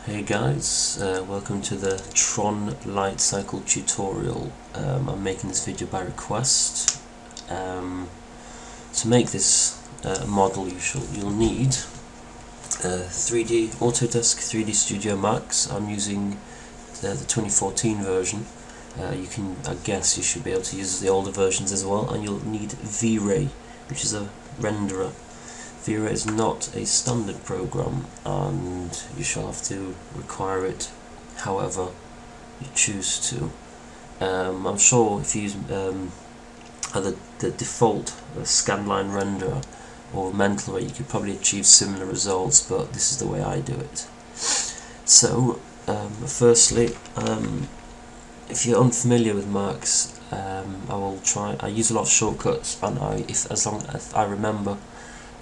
Hey guys, welcome to the Tron Legacy tutorial. I'm making this video by request. To make this model you'll need 3D Autodesk 3D Studio Max. I'm using the 2014 version. I guess you should be able to use the older versions as well, and you'll need V-Ray, which is a renderer. V-Ray is not a standard program, and you shall have to require it however you choose to. I'm sure if you use either the default scanline renderer or mental ray, you could probably achieve similar results, but this is the way I do it. So, firstly, if you're unfamiliar with Max, I use a lot of shortcuts, and as long as I remember,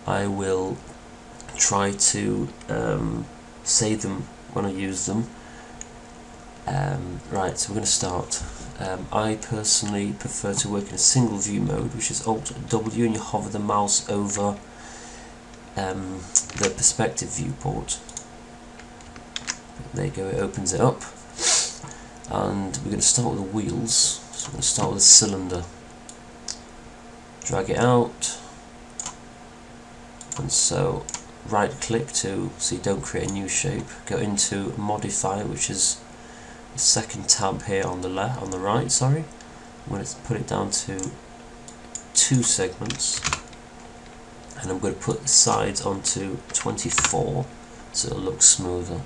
I will try to save them when I use them. Right, so we're going to start. I personally prefer to work in a single view mode, which is Alt W, and you hover the mouse over the perspective viewport. There you go, it opens it up. And we're going to start with the wheels. So we're going to start with a cylinder. Drag it out. And so right click so you don't create a new shape, go into modify, which is the second tab here on the right, sorry. I'm going to put it down to 2 segments, and I'm going to put the sides onto 24 so it'll look smoother.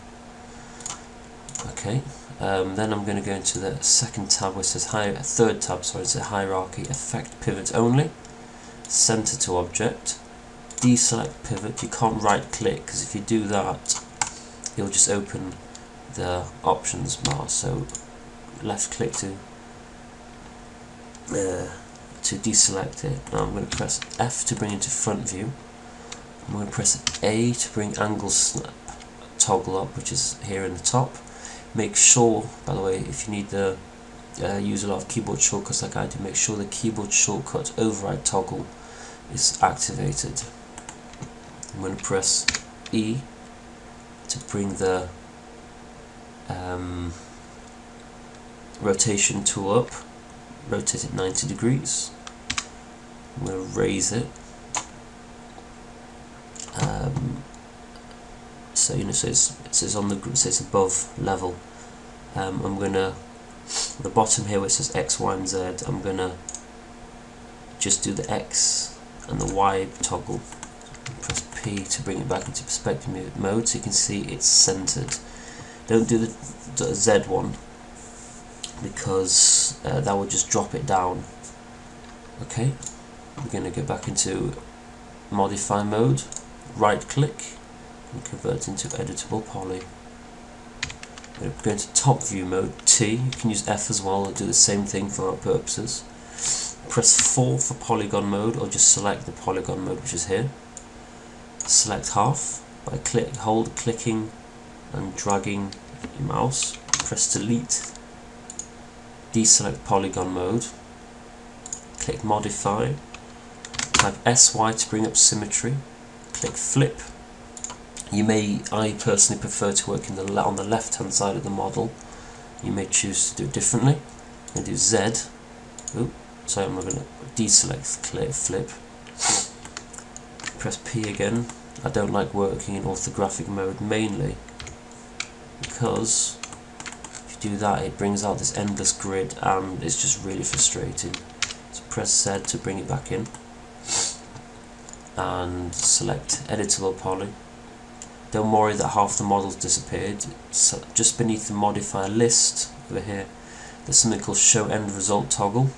Okay, then I'm going to go into the second tab, which says third tab, sorry, it says hierarchy, effect pivot only, center to object. Deselect pivot. You can't right click, because if you do that you'll just open the options bar, so left click to deselect it. Now I'm going to press F to bring it to front view. I'm going to press A to bring angle snap toggle up, which is here in the top. Make sure, by the way, if you need to use a lot of keyboard shortcuts like I do, make sure the keyboard shortcut override toggle is activated. I'm going to press E to bring the rotation tool up, rotate it 90 degrees. I'm going to raise it. So it's above level. I'm going to, the bottom here where it says X, Y, and Z, I'm going to just do the X and the Y toggle. Press P to bring it back into perspective mode so you can see it's centered. Don't do the Z one, because that will just drop it down. Okay, we're going to go back into modify mode, right click and convert into editable poly. We're going to go into top view mode, T, you can use F as well, and do the same thing for our purposes. Press 4 for polygon mode, or just select the polygon mode, which is here. Select half by clicking and dragging your mouse. Press delete. Deselect polygon mode. Click modify. Type SY to bring up symmetry. Click flip. I personally prefer to work on the left hand side of the model. You may choose to do it differently. I'm going to do Z. So I'm going to deselect flip. Press P again. I don't like working in orthographic mode, mainly because if you do that it brings out this endless grid and it's just really frustrating. So press Z to bring it back in and select editable poly. Don't worry that half the model's disappeared. So just beneath the modifier list over here there's something called show end result toggle.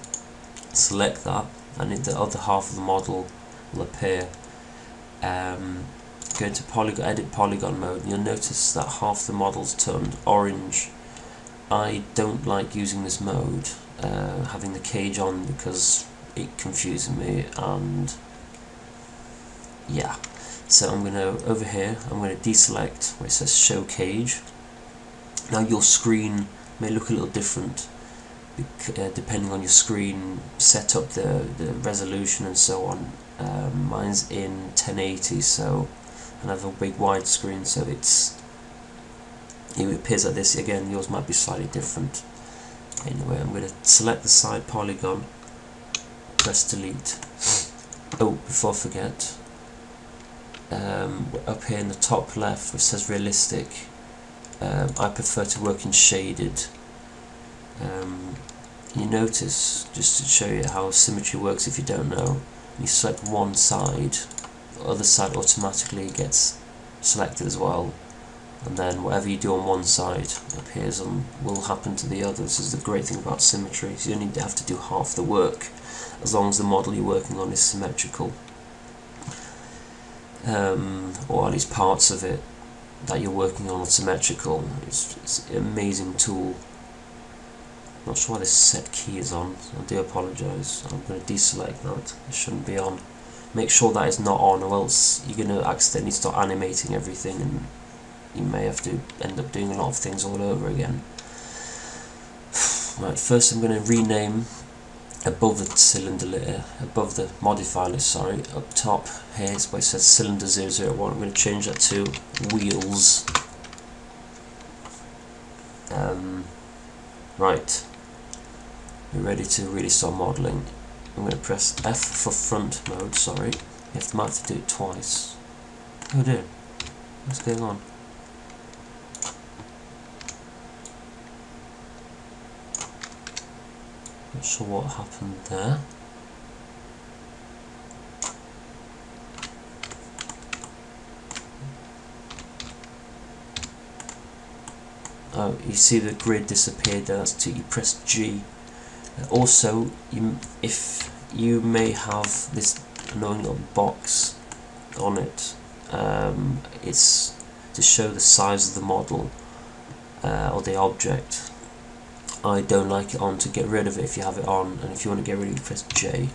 Select that and the other half of the model will appear. Go into edit polygon mode, and you'll notice that half the model's turned orange. I don't like using this mode, having the cage on, because it confuses me, and yeah. So I'm going to, over here, I'm going to deselect where it says show cage. Now your screen may look a little different depending on your screen setup, the resolution and so on. Mine's in 1080, so, and I have a big widescreen, so it's it appears like this. Again, yours might be slightly different. Anyway, I'm going to select the side polygon, press delete. Oh, before I forget, up here in the top left which says realistic, I prefer to work in shaded. You notice, just to show you how symmetry works if you don't know, you select one side, the other side automatically gets selected as well, and then whatever you do on one side appears on will happen to the other. This is the great thing about symmetry, so you only have to do half the work as long as the model you're working on is symmetrical, or at least parts of it that you're working on are symmetrical. It's an amazing tool. Not sure why this set key is on, I do apologise. I'm going to deselect that, it shouldn't be on. Make sure that is not on, or else you're going to accidentally start animating everything and you may have to end up doing a lot of things all over again. Right, first I'm going to rename above the cylinder layer, above the modifier list, sorry, up top here is where it says cylinder 001. I'm going to change that to wheels. Right, we're ready to really start modelling. I'm going to press F for front mode, sorry, might have to do it twice. Oh dear, what's going on? Not sure what happened there. Oh, you see the grid disappeared there, that's till you press G. Also, if you may have this annoying little box on it, it's to show the size of the model or the object. I don't like it on. To get rid of it, if you have it on, and if you want to get rid of it, press J.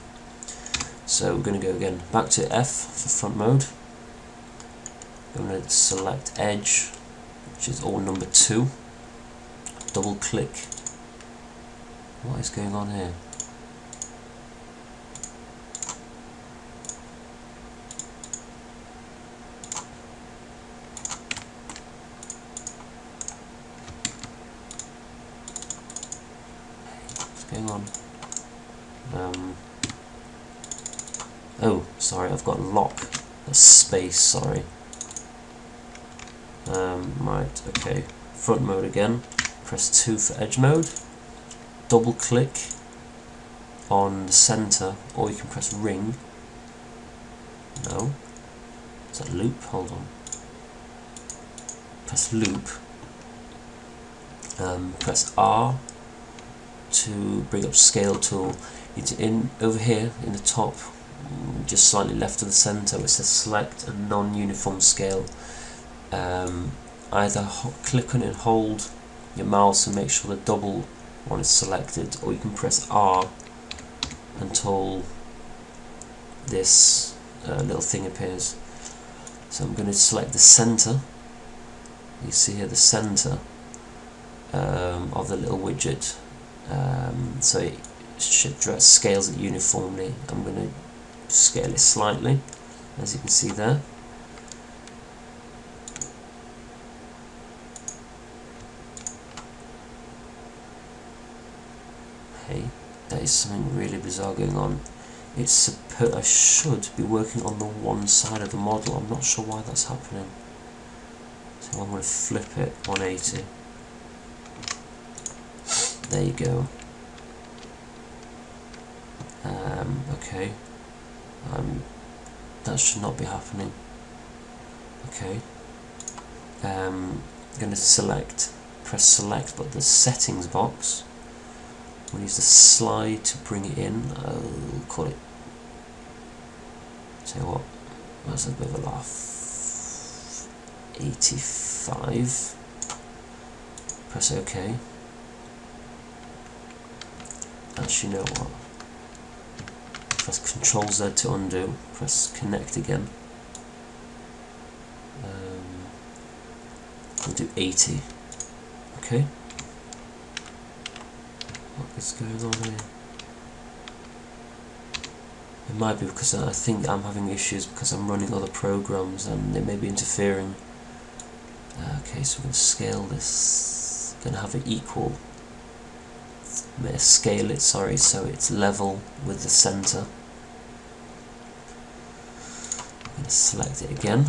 So we're going to go again back to F for front mode. I'm going to select edge, which is all number 2. Double click. What is going on here? What's going on? Oh, sorry, I've got lock. That's space, sorry. Right, okay. Front mode again. Press 2 for edge mode. Double click on the center, or you can press ring. No. Is that loop? Hold on. Press loop. Press R to bring up scale tool. It's over here in the top, just slightly left of the center, it says select a non-uniform scale. Either click on it and hold your mouse and make sure the double one is selected, or you can press R until this little thing appears. So I'm going to select the center. You see here the center of the little widget, so it scales it uniformly. I'm going to scale it slightly, as you can see there. Hey, there is something really bizarre going on. It's I should be working on the one side of the model. I'm not sure why that's happening. So I'm going to flip it 180. There you go. Okay. That should not be happening. Okay. I'm going to press select, but the settings box. We'll use the slide to bring it in. I'll call it. Tell you what, that's a bit of a laugh. 85. Press OK. Actually, you know what? Press Ctrl Z to undo. Press connect again. We'll do 80. Okay. What is going on here? It might be because I think I'm having issues because I'm running other programs and they may be interfering. Okay, so we're going to scale this, going to have it equal, I'm going to scale it, sorry, so it's level with the center. I'm going to select it again,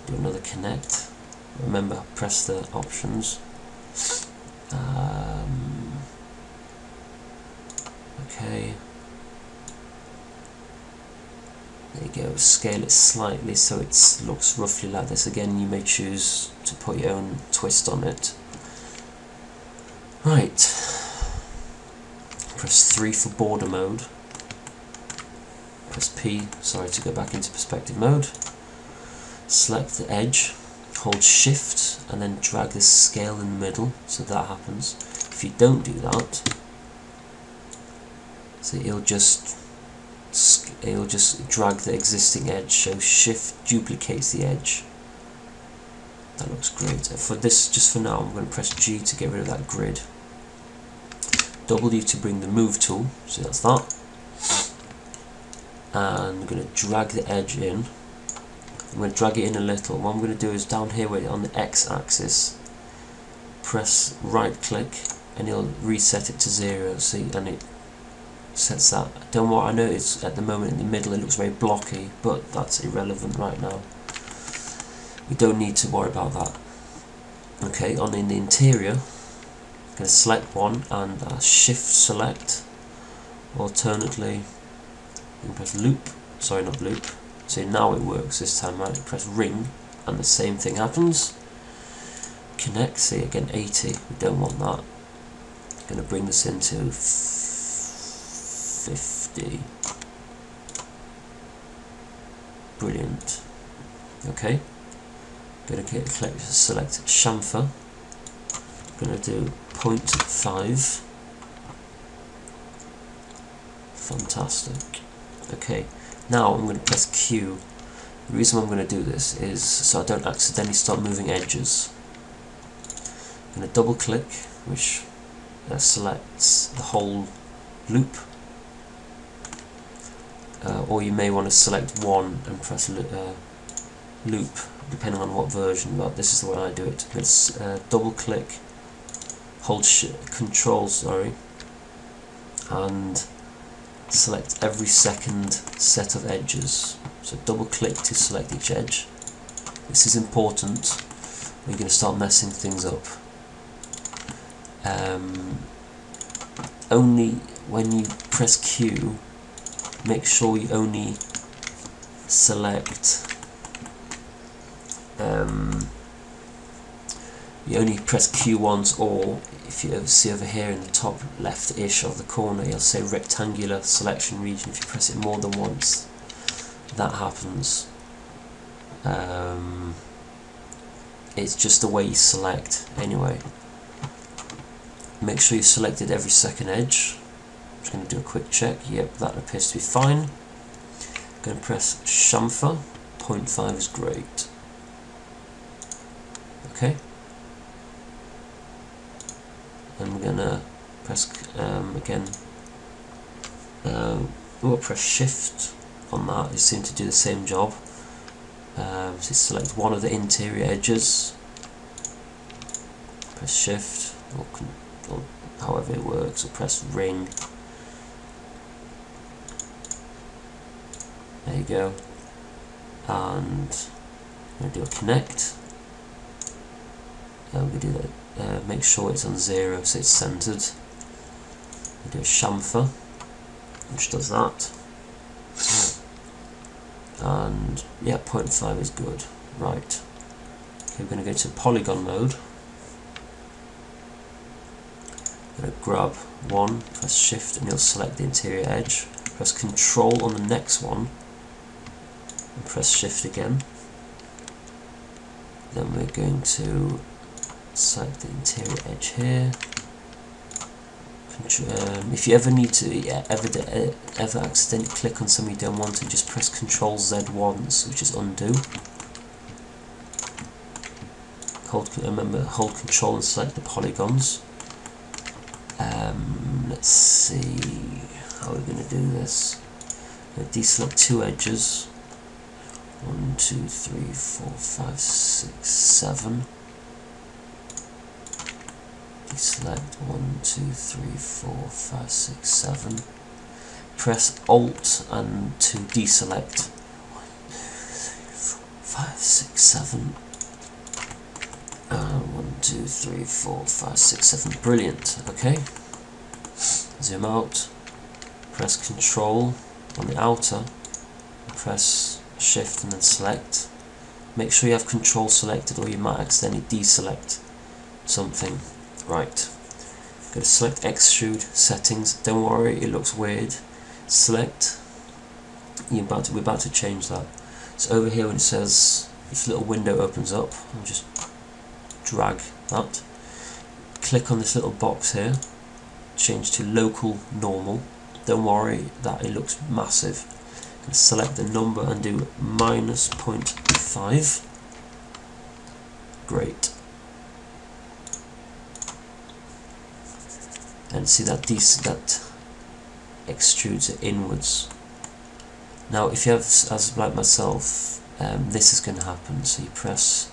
do another connect. Remember, press the options. Okay. There you go, scale it slightly so it looks roughly like this. Again, you may choose to put your own twist on it. Right. Press 3 for border mode. Press P, sorry, to go back into perspective mode. Select the edge, hold shift and then drag this scale in the middle so that happens. If you don't do that, so it'll just drag the existing edge, so shift duplicates the edge. That looks great. For this, just for now, I'm going to press G to get rid of that grid. W to bring the move tool, so that's that. And I'm going to drag the edge in. I'm going to drag it in a little. What I'm going to do is down here where on the X axis, press right click and it'll reset it to 0. See, and it sets that. Don't worry, I know it's at the moment in the middle it looks very blocky, but that's irrelevant right now. We don't need to worry about that. Okay, on in the interior, I'm going to select one and shift select. Alternately, you can press loop. Sorry, not loop. So now it works this time, right? Press ring, and the same thing happens. Connect. See again, 80. We don't want that. I'm going to bring this into 50. Brilliant. Okay. Going to select chamfer. Going to do 0.5. Fantastic. Okay. Now I'm going to press Q. The reason I'm going to do this is so I don't accidentally start moving edges. I'm going to double click, which selects the whole loop. Or you may want to select one and press loop, depending on what version, but this is the way I do it. Let's double click, hold control, sorry, and select every second set of edges. So double click to select each edge. This is important. We're going to start messing things up. Only when you press Q, make sure you only select, you only press Q once, or if you see over here in the top left-ish of the corner, it'll say rectangular selection region. If you press it more than once, that happens. It's just the way you select anyway. Make sure you selected every second edge. I'm just going to do a quick check. Yep, that appears to be fine. I'm going to press chamfer. 0.5 is great. Okay. And we're going to press again. We'll press shift on that. It seems to do the same job. So select one of the interior edges. Press shift, or however it works, or press ring. There you go. And I'm going to do a connect. We're going to do that. Make sure it's on 0 so it's centered. We do a chamfer, which does that. And yeah, 0.5 is good. Right. Okay, we're going to go to polygon mode. I'm going to grab one, press shift, and you'll select the interior edge. Press control on the next one, and press shift again. Then we're going to select the interior edge here. If you ever need to, ever accidentally click on something you don't want to, just press Control Z once, which is undo. Remember, hold Control and select the polygons. Let's see how we're going to do this. I'm going to deselect 2 edges. 1, 2, 3, 4, 5, 6, 7. Deselect 1, 2, 3, 4, 5, 6, 7. Press Alt and to deselect 1, 2, 3, 4, 5, 6, 7. 1, 2, 3, 4, 5, 6, 7. Brilliant. Okay. Zoom out. Press Control on the outer. Press Shift and then select. Make sure you have Control selected, or you might accidentally deselect something. Right. Go to Select Extrude Settings. Don't worry, it looks weird. Select. We're about to change that. So over here when it says this little window opens up, I'll just drag that. Click on this little box here. Change to Local Normal. Don't worry that it looks massive. And select the number and do -0.5. Great. And see that that extrudes it inwards. Now if you have, as like myself, this is going to happen. So you press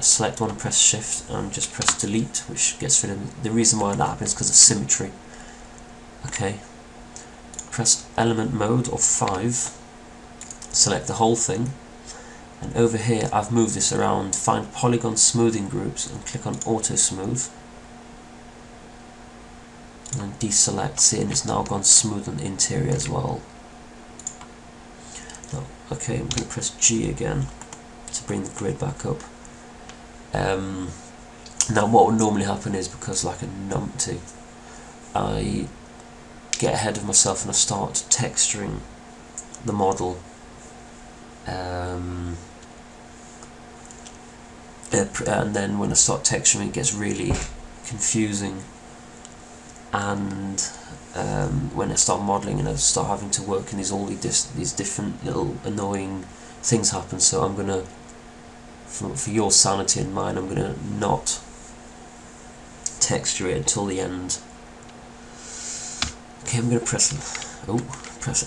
select one and press Shift and just press Delete, which gets rid of the reason why that happens because of symmetry. Okay. Press Element Mode or 5. Select the whole thing. And over here I've moved this around. Find Polygon Smoothing Groups and click on Auto Smooth. And then deselect, see, and it's now gone smooth on the interior as well. Now, okay, I'm going to press G again to bring the grid back up. Now what would normally happen is, because like a numpty, I get ahead of myself and I start texturing the model. And then when I start texturing it gets really confusing, and when I start modelling and I start having to work in these different little annoying things happen. So I'm gonna, for your sanity and mine, I'm gonna not texture it until the end. Okay, I'm gonna press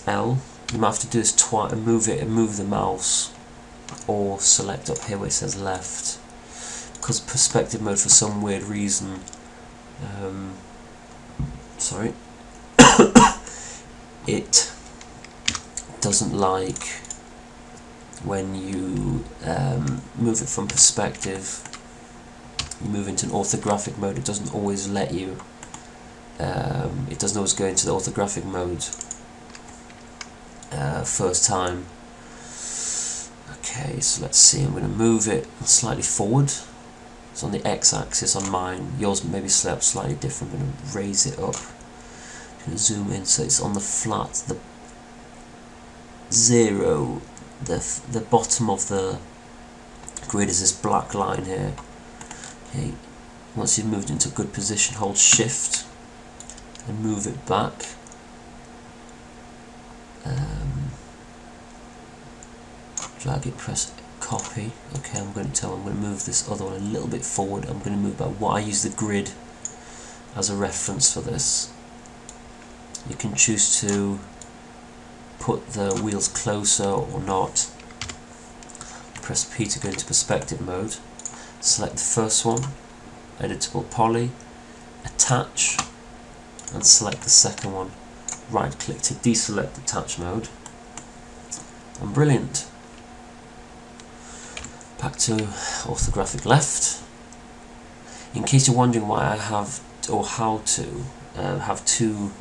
L. You might have to do this twice and move the mouse, or select up here where it says left, because perspective mode for some weird reason. Sorry. It doesn't like when you move it from perspective, you move into an orthographic mode, it doesn't always let you, it doesn't always go into the orthographic mode first time. Okay, so let's see, I'm going to move it slightly forward. It's on the x-axis on mine, yours maybe slightly different. I'm going to raise it up, I'm going to zoom in so it's on the flat, the 0, the bottom of the grid is this black line here. Okay, once you've moved into a good position, hold Shift and move it back. Drag it, press Copy. Okay, I'm going to move this other one a little bit forward. I'm going to move back. I use the grid as a reference for this. You can choose to put the wheels closer or not. Press P to go into perspective mode. Select the first one, editable poly, attach, and select the second one. Right click to deselect attach mode. And brilliant. Back to orthographic left. In case you're wondering why I have, or how to have two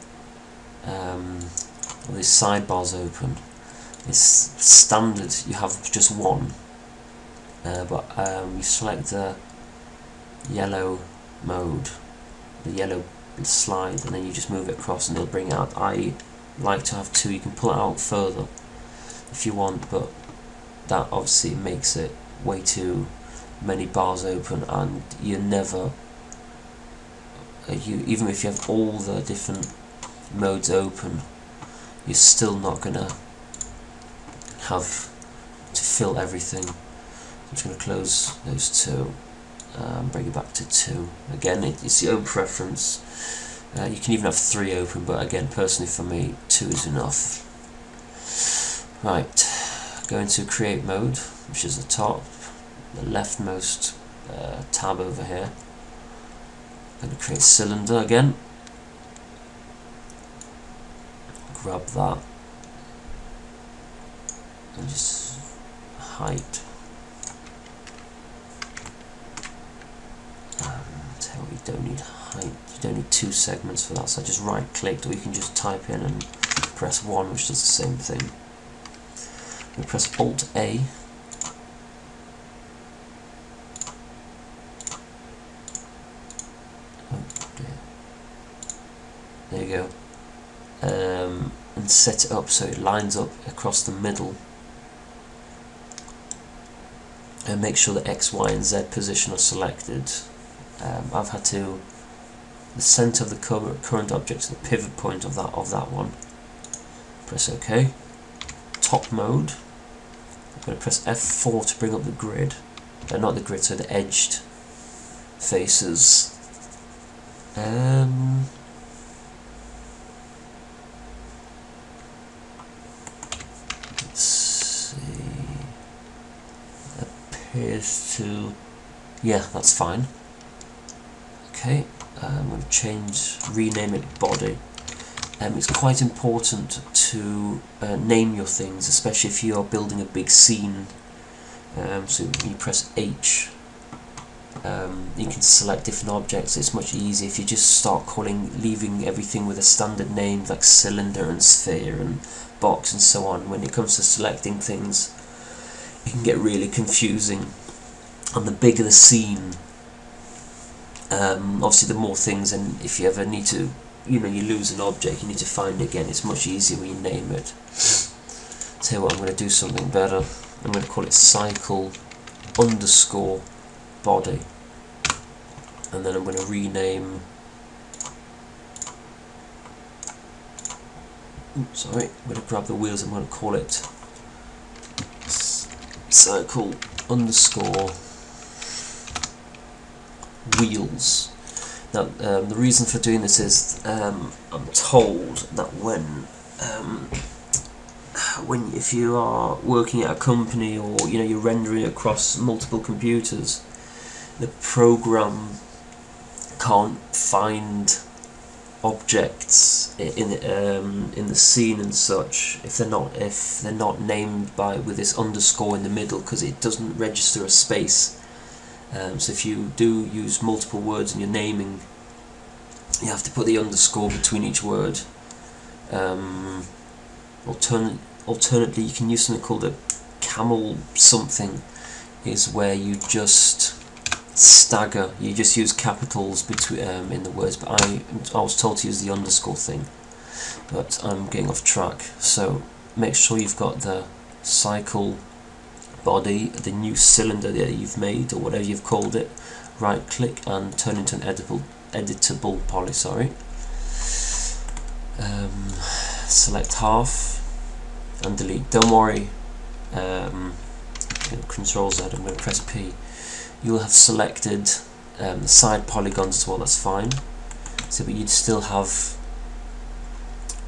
these sidebars open, it's standard, you have just one, but you select the yellow mode, the yellow slide, and then you just move it across and it'll bring it out. I like to have two. You can pull it out further if you want, but that obviously makes it way too many bars open, and you never, even if you have all the different modes open, you're still not gonna have to fill everything. I'm just gonna close those two, bring it back to 2. Again, it's your own preference. You can even have 3 open, but again, personally for me, 2 is enough. Right, go into create mode, which is the top, the leftmost tab over here. I'm going to create cylinder again. Grab that and just height. Tell you don't need height. You don't need two segments for that. So I just right clicked, or you can just type in and press 1, which does the same thing. We press Alt A. There you go. And set it up so it lines up across the middle. And make sure the X, Y, and Z position are selected. I've had to the center of the current object to the pivot point of that one. Press OK. Top mode. I'm going to press F4 to bring up the grid. Not the grid, so the edged faces. Let's see. Appears to. Yeah, that's fine. Okay, I'm going to rename it body. It's quite important to name your things, especially if you are building a big scene. So when you press H, you can select different objects. It's much easier if you just start leaving everything with a standard name like cylinder and sphere and box and so on. When it comes to selecting things, it can get really confusing. And the bigger the scene, obviously the more things, and if you ever need to, you lose an object, you need to find it again. It's much easier when you name it. Tell you what, I'm going to do something better. I'm going to call it cycle underscore body, and then I'm going to rename. Sorry, I'm going to grab the wheels. I'm going to call it cycle underscore wheels. Now, the reason for doing this is I'm told that if you are working at a company, or you're rendering across multiple computers, the program can't find objects in the scene and such if they're not named with this underscore in the middle, because it doesn't register a space. So if you do use multiple words in your naming, you have to put the underscore between each word. Alternately, you can use something called a camel something, is where you just stagger. You just use capitals between in the words. But I was told to use the underscore thing, but I'm getting off track. So make sure you've got the cycle body, the new cylinder that you've made, or whatever you've called it. Right click and turn into an editable poly. Select half and delete. Don't worry. Control Z. I'm going to press P. You'll have selected the side polygons as well. That's fine. So, but you'd still have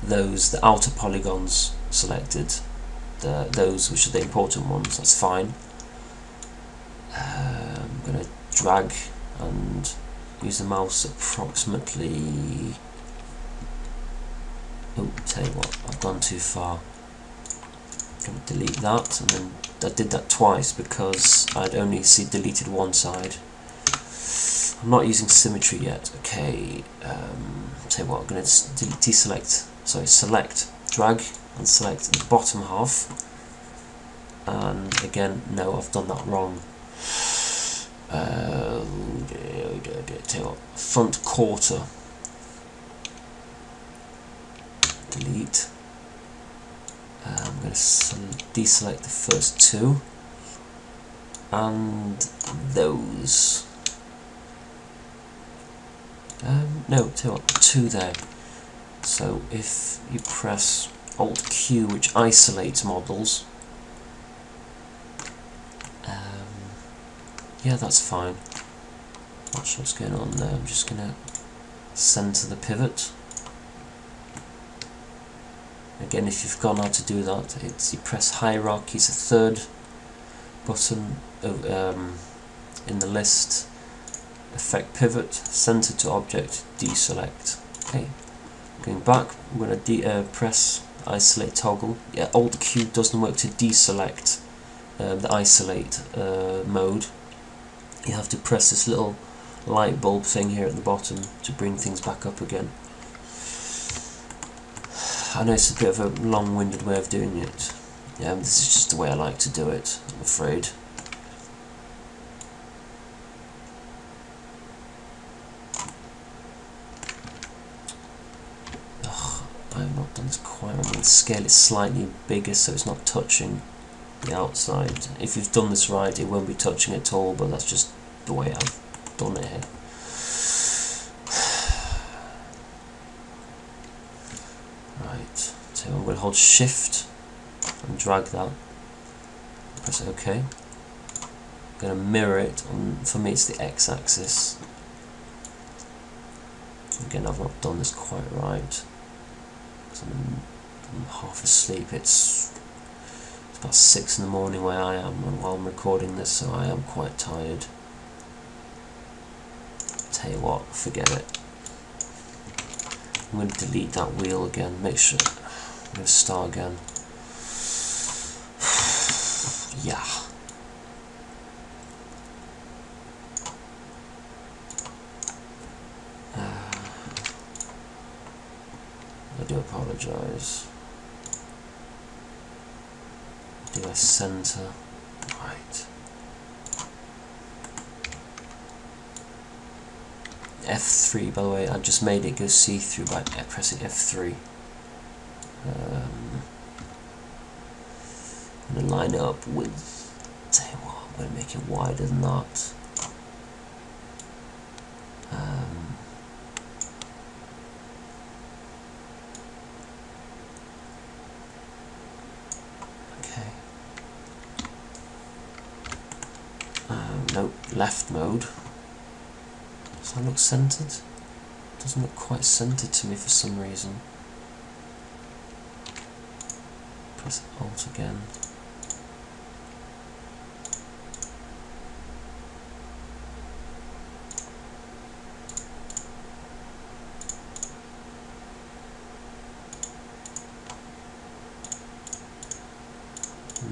the outer polygons selected. Those which are the important ones. That's fine. I'm going to drag and use the mouse approximately. Oh, tell you what, I've gone too far. I'm going to delete that, and then I did that twice because I'd only deleted one side. I'm not using symmetry yet. Okay, tell you what, I'm going to select, drag and select the bottom half. And again, no, I've done that wrong. Tell you what, front quarter. Delete. I'm going to deselect the first two and those. No, tell you what, two there. So if you press Alt Q, which isolates models, yeah, that's fine. Not sure what's going on there. I'm just going to center the pivot. Again, if you've forgotten how to do that, you press hierarchy. It's the third button in the list. effect pivot, center to object, deselect. Okay, going back, I'm going to press isolate toggle. Yeah, Alt Q doesn't work to deselect the isolate mode. You have to press this little light bulb thing here at the bottom to bring things back up again. I know it's a bit of a long-winded way of doing it. Yeah, this is just the way I like to do it, I'm afraid. I have not done this quite right. I'm going to scale it slightly bigger so it's not touching the outside. If you've done this right, it won't be touching at all, but that's just the way I've done it here. Right, so I'm going to hold Shift and drag that. Press OK. I'm going to mirror it on, for me it's the X-axis. Again, I've not done this quite right. I'm half asleep. It's about 6 in the morning where I am while I'm recording this, so I am quite tired. Tell you what, forget it. I'm going to delete that wheel again. Make sure I'm going to start again. Yeah. I do apologise. Do I center? Right. F3, by the way, I just made it go see-through by pressing F3. I'm going to line it up with, tell you what, I'm going to make it wider than that. Nope, left mode. Does that look centered? Doesn't look quite centered to me for some reason. Press Alt again.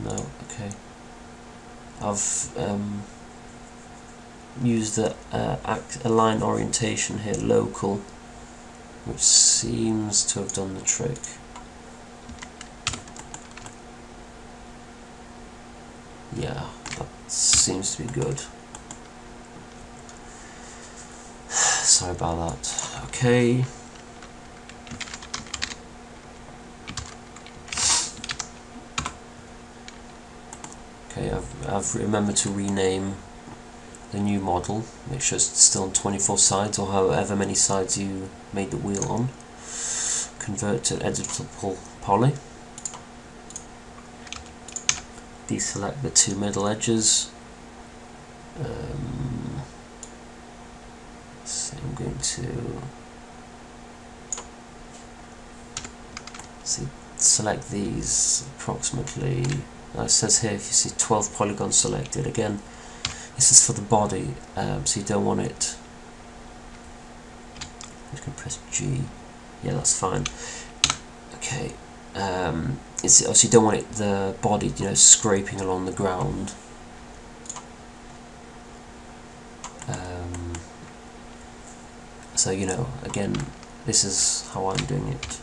No, okay. I've use the align orientation here, local, which seems to have done the trick. Yeah, that seems to be good. Sorry about that. Okay. Okay, I've remembered to rename the new model. Make sure it's still on 24 sides or however many sides you made the wheel on. Convert to editable poly. Deselect the two middle edges. So I'm going to select these approximately. Now it says here, if you see 12 polygons selected, again, this is for the body, so you don't want it. You can press G. Yeah, that's fine. Okay. It's obviously you don't want it the body, you know, scraping along the ground. So you know, again, this is how I'm doing it.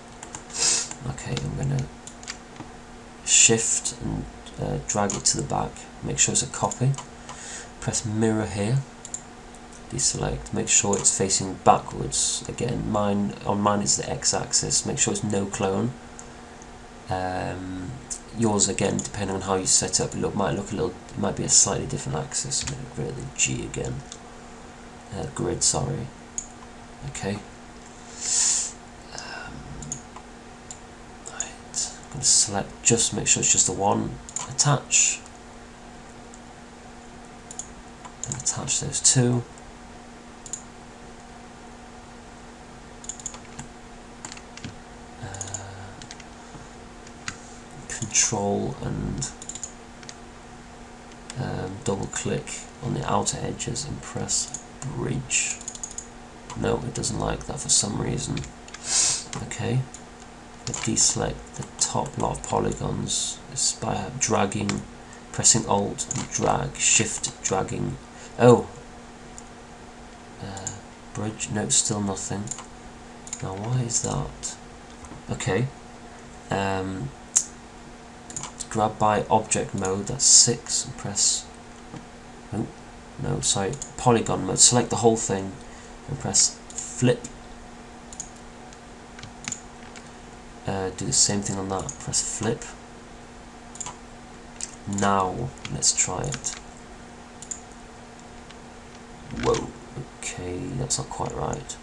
Okay, I'm gonna shift and drag it to the back. Make sure it's a copy. Press mirror here. Deselect. Make sure it's facing backwards. Again, on mine it's the X-axis. Make sure it's no clone. Yours again, depending on how you set up, it might look a little. It might be a slightly different axis. I'm going to get rid of the G again. Grid, sorry. Okay. Right. I'm going to select. Just make sure it's just the one. Attach. And attach those two. Control and double click on the outer edges and press bridge. No, it doesn't like that for some reason. Okay, deselect the top lot of polygons. It's by dragging, pressing Alt and drag, Shift dragging. Oh, bridge. No, still nothing. Now why is that? Okay. Grab by object mode, that's 6, and press, oh, no, sorry, polygon mode, select the whole thing, and press flip. Do the same thing on that, press flip. Now, let's try it. Whoa, okay, that's not quite right.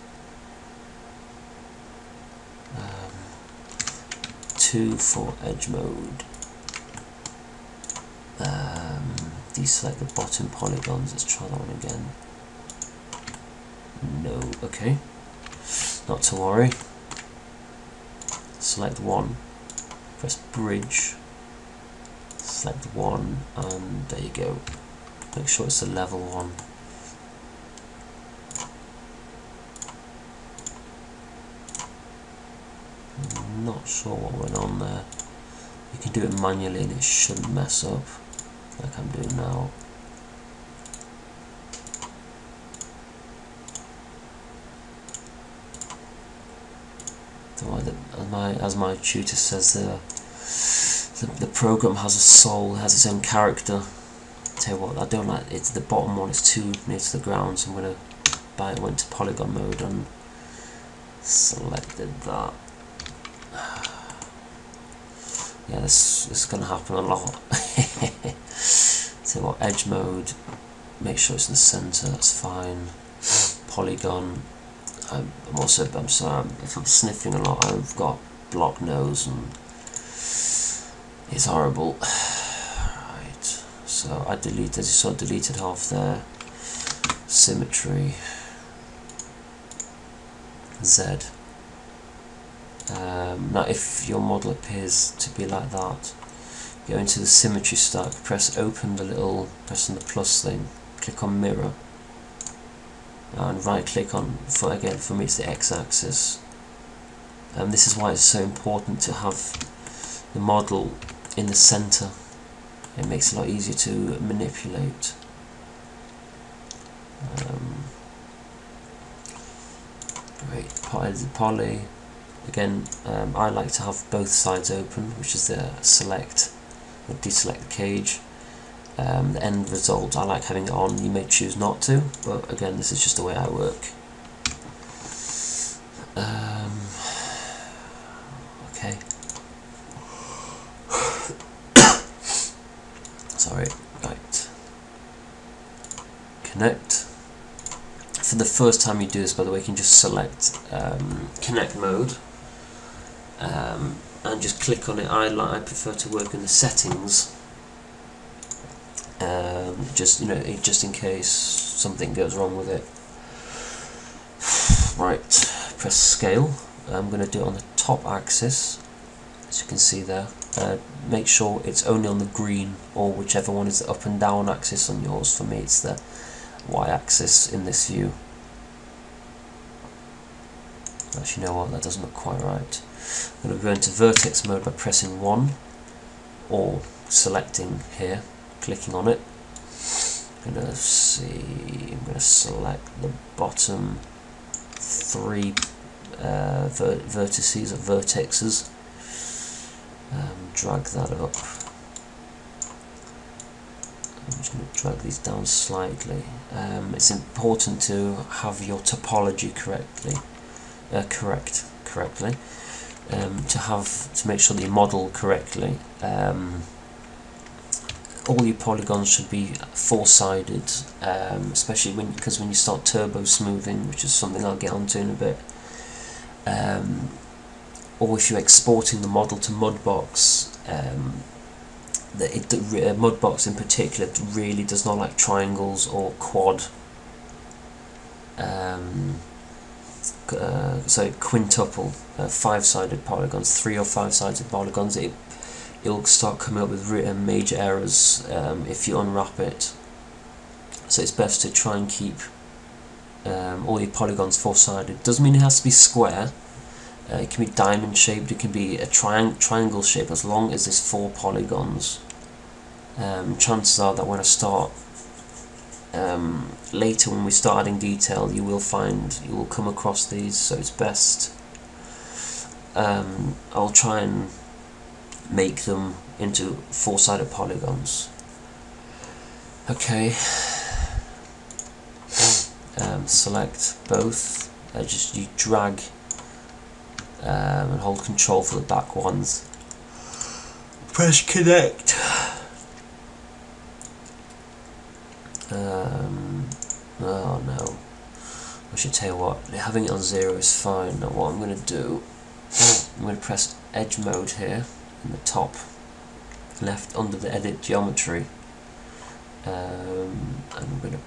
2 for edge mode. Deselect the bottom polygons. Let's try that one again. No, okay. Not to worry. Select one. Press bridge. Select one, and there you go. Make sure it's a level one. I'm not sure what went on there. You can do it manually and it shouldn't mess up like I'm doing now. As my tutor says, the program has a soul, has its own character. Tell you what, I don't like it. The bottom one is too near to the ground, so I'm gonna went to polygon mode and selected that. Yeah, this is going to happen a lot. So what, edge mode, make sure it's in the center, that's fine. Polygon, I'm sorry, if I'm sniffing a lot, I've got blocked nose and it's horrible. Right, so I deleted, as you saw, deleted half there. Symmetry, Z. Now if your model appears to be like that, go into the symmetry stack, press open the little, press on the plus thing, click on mirror, and right click on, for me it's the x-axis. This is why it's so important to have the model in the center. It makes it a lot easier to manipulate. Great, poly. Again, I like to have both sides open, which is the select or deselect the cage. The end result, I like having it on. You may choose not to, but again, this is just the way I work. Okay. Sorry. Right. Connect. For the first time you do this, by the way, you can just select connect mode and just click on it. I prefer to work in the settings, just in case something goes wrong with it. Right, press scale. I'm going to do it on the top axis, as you can see there. Make sure it's only on the green, or whichever one is the up and down axis on yours. For me, it's the y-axis in this view. Actually, you know what, that doesn't look quite right. I'm going to go into vertex mode by pressing 1 or selecting here, clicking on it. I'm going to select the bottom 3 vertices or vertexes. Drag that up. I'm just going to drag these down slightly. It's important to have your topology correctly, to make sure that you model correctly. All your polygons should be four-sided, especially because when you start turbo smoothing, which is something I'll get onto in a bit. Or if you're exporting the model to Mudbox, Mudbox in particular really does not like triangles or quad, so quintuple, 5-sided polygons, 3 or 5-sided polygons. It'll start coming up with major errors if you unwrap it. So it's best to try and keep all your polygons four-sided. Doesn't mean it has to be square. It can be diamond shaped, it can be a triangle shape, as long as there's 4 polygons. Chances are that when I start later, when we start adding detail, you will come across these, so it's best. I'll try and make them into 4-sided polygons. Okay. Select both. Just you drag and hold Control for the back ones. Press connect. Oh no. I should tell you what, having it on 0 is fine. Now what I'm going to do, I'm going to press edge mode here in the top left under the edit geometry. And I'm going to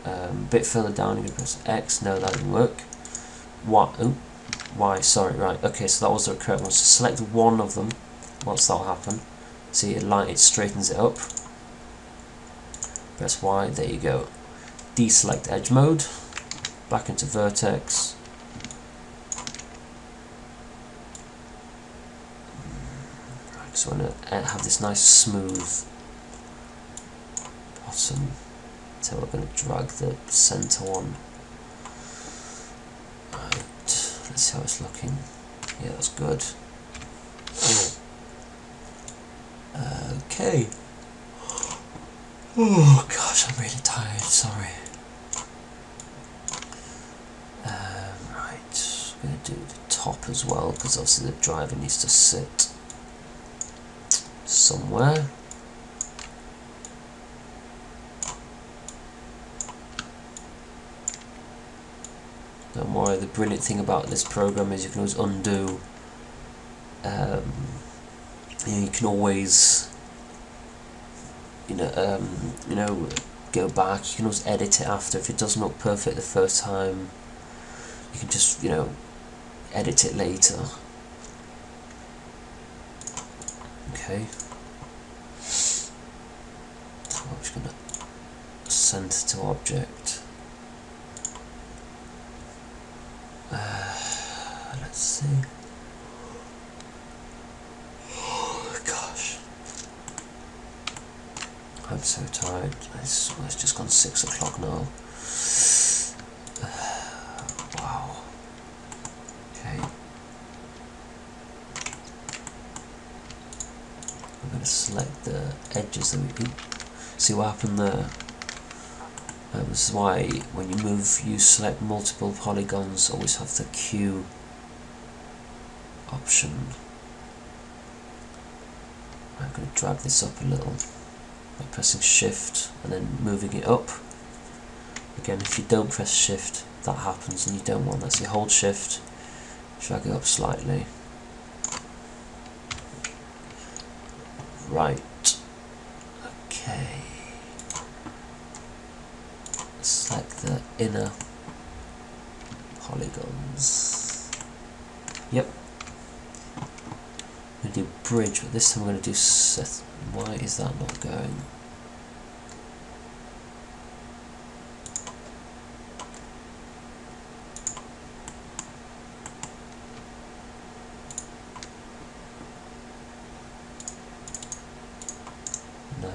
a bit further down, I'm going to press X. No, that didn't work. Y, sorry, right. Okay, so that was the correct one. So select one of them. Once that'll happen, see it straightens it up. Press Y, there you go. Deselect edge mode, back into vertex. Right, so I'm going to have this nice smooth bottom. So we're going to drag the center one. Right, let's see how it's looking. Yeah, that's good. Okay. Oh gosh, I'm really tired, sorry. Right, I'm going to do the top as well, because obviously the driver needs to sit somewhere. Don't worry, the brilliant thing about this program is you can always undo. You can always go back. You can always edit it after. If it doesn't look perfect the first time, you can just edit it later. Okay, so I'm just going to center to object. Let's see. Oh gosh, I'm so tired. It's just gone 6 o'clock now. Wow. Okay. I'm going to select the edges that we do. See what happened there. This is why when you move, you select multiple polygons, always have the Q option. I'm going to drag this up a little by pressing Shift and then moving it up. Again, if you don't press Shift, that happens and you don't want that. So you hold Shift, drag it up slightly. Right. Okay. Select the inner polygons. Yep. I'm going to do bridge, but this time I'm going to do set. Why is that not going? No.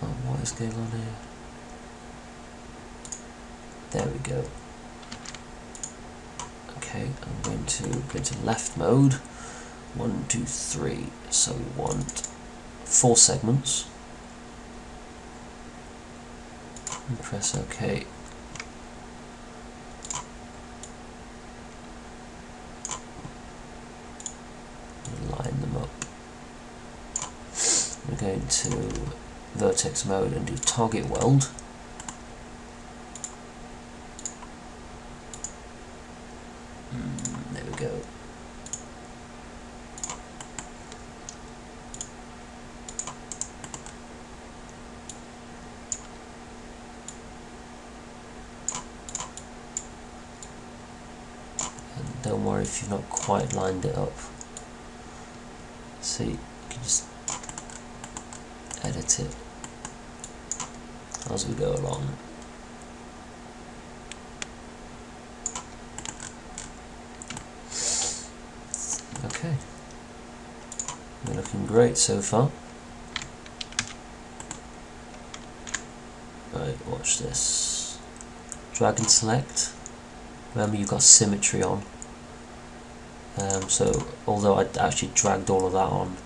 Oh, what is going on here? There we go. Okay, I'm going to go to left mode. 1, 2, 3. So we want 4 segments. And press OK. And line them up. We're going to vertex mode and do target weld. There we go. And don't worry if you've not quite lined it up. See, you can just edit it. as we go along. Okay, we're looking great so far. Right, watch this. Drag and select. Remember, you've got symmetry on. So although I actually dragged all of that on,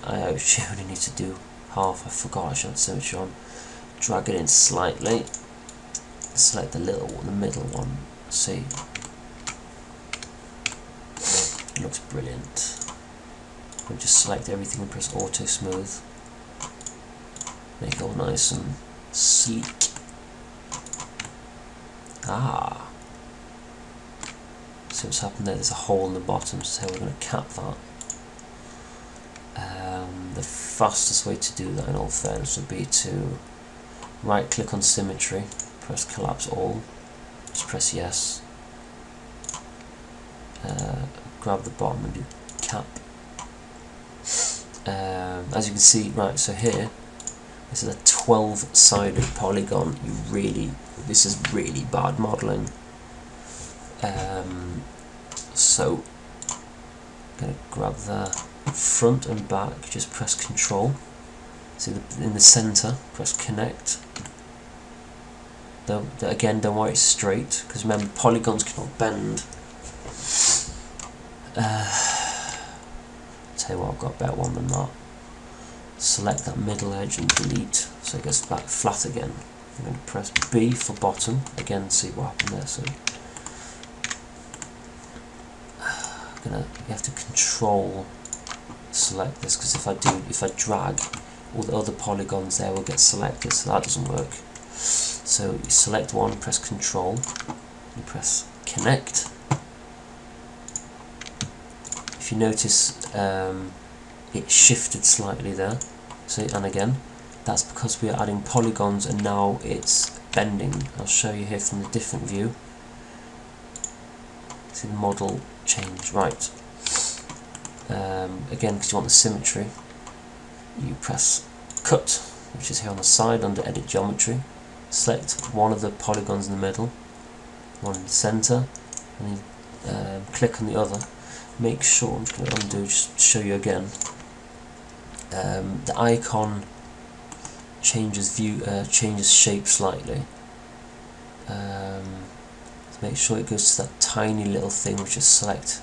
I actually only need to do half. I forgot I should have symmetry on. Drag it in slightly. Select the little one, the middle one. See, it looks brilliant. We'll just select everything and press auto smooth. Make it all nice and sleek. Ah. See what's happened there? There's a hole in the bottom, so we're going to cap that. The fastest way to do that, in all fairness, would be to right click on symmetry, press collapse all, just press yes, grab the bottom and do cap. As you can see, right, so here, this is a 12-sided polygon. This is really bad modelling. So I'm going to grab the front and back, just press Control. See in the centre, press connect. Again, don't worry, it's straight, because remember, polygons cannot bend. Tell you what, I've got a better one than that. Select that middle edge and delete, so it goes back flat again. I'm going to press B for bottom, again, see what happened there. So you have to Control select this, because if I drag, all the other polygons there will get selected, so that doesn't work. So you select one, press Control, you press connect. If you notice, it shifted slightly there. So, and again, that's because we are adding polygons and now it's bending. I'll show you here from a different view. See the model change, right. Again, because you want the symmetry, you press cut, which is here on the side under edit geometry. Select one of the polygons in the middle, one in the centre, and then click on the other. Make sure, I'm just going to undo, just to show you again, the icon changes changes shape slightly. So make sure it goes to that tiny little thing, which is select,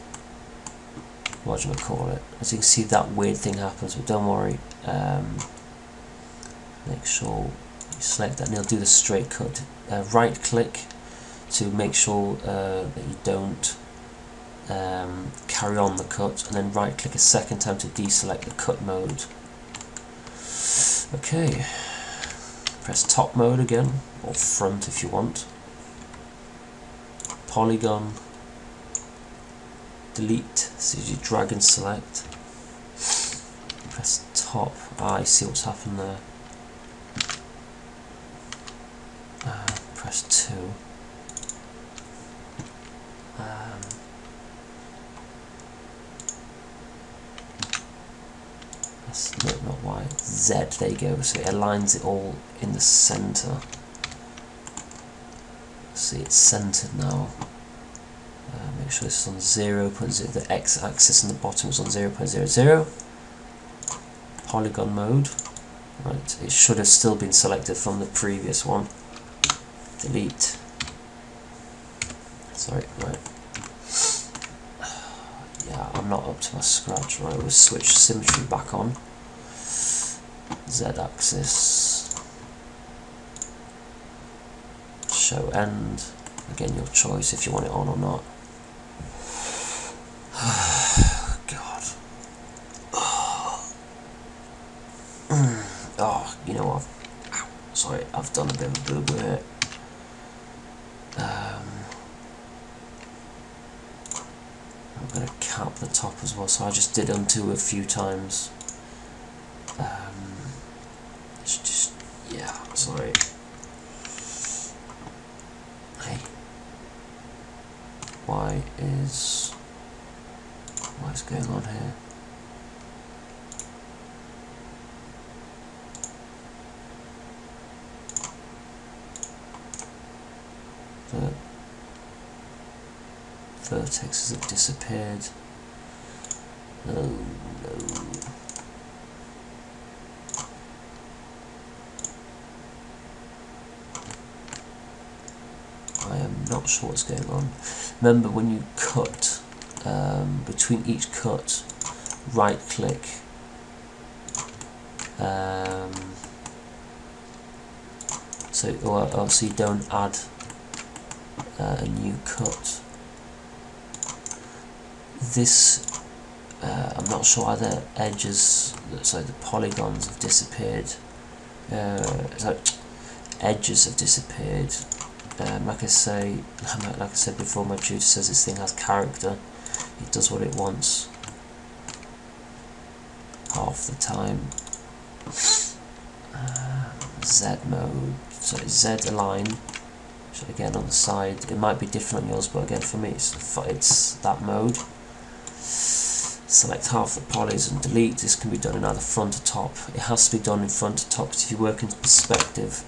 what do I call it? As you can see, that weird thing happens, but don't worry. Make sure you select that, and it'll do the straight cut. Right click to make sure that you don't carry on the cut, and then right click a second time to deselect the cut mode. Okay, press top mode again, or front if you want. Polygon, delete, so you drag and select. Press top. I see what's happened there. Press 2. No, not Y, Z, there you go, so it aligns it all in the centre. See, it's centred now. Make sure it's on 0.0, the X axis in the bottom is on 0.00. Polygon mode, right, it should have still been selected from the previous one. Delete. Sorry, right. Yeah, I'm not up to my scratch, right, we'll switch symmetry back on. Z-axis. Show end. Again, your choice if you want it on or not. God. Oh, you know what? Sorry, I've done a bit of a boo-boo here. I'm going to cap the top as well, so I just did undo a few times. It's just, yeah, sorry. Hey. What is going on here? The vertexes have disappeared. Oh no. I am not sure what's going on. Remember, when you cut, between each cut, right click, so you don't add a new cut. This, I'm not sure why the edges, so the polygons have disappeared. So edges have disappeared. Like I said before, my tutor says this thing has character. It does what it wants half the time. Z mode, so Z align. So again on the side, it might be different on yours, but again for me it's that mode. Select half the polys and delete. This can be done in either front or top. It has to be done in front or top, because if you work in perspective,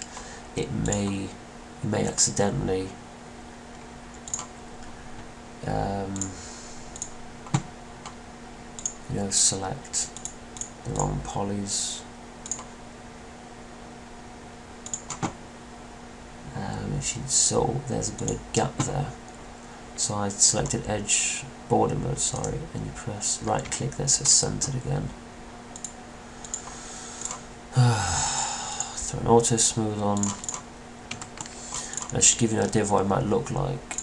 you may accidentally select the wrong polys. So there's a bit of gap there. So I selected edge border mode, sorry, and you press right click there, so it's centered again. Throw an auto smooth on. That should give you an idea of what it might look like.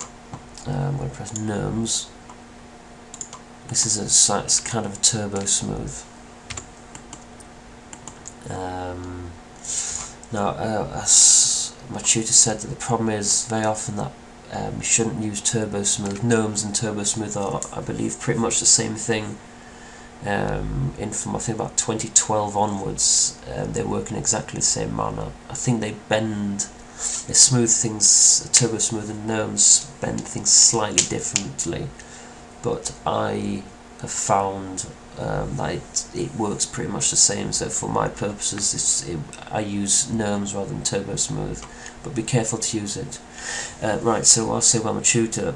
I'm going to press Nums. This is it's kind of a turbo smooth. Now, as my tutor said, that the problem is very often that you shouldn't use turbo smooth. Gnomes and turbo smooth are, I believe, pretty much the same thing. From I think about 2012 onwards, they work in exactly the same manner. I think they smooth things, turbo smooth and gnomes bend things slightly differently, but I have found that it works pretty much the same. So for my purposes, I use gnomes rather than turbo smooth, but be careful to use it. Right, so I'll say about my tutor,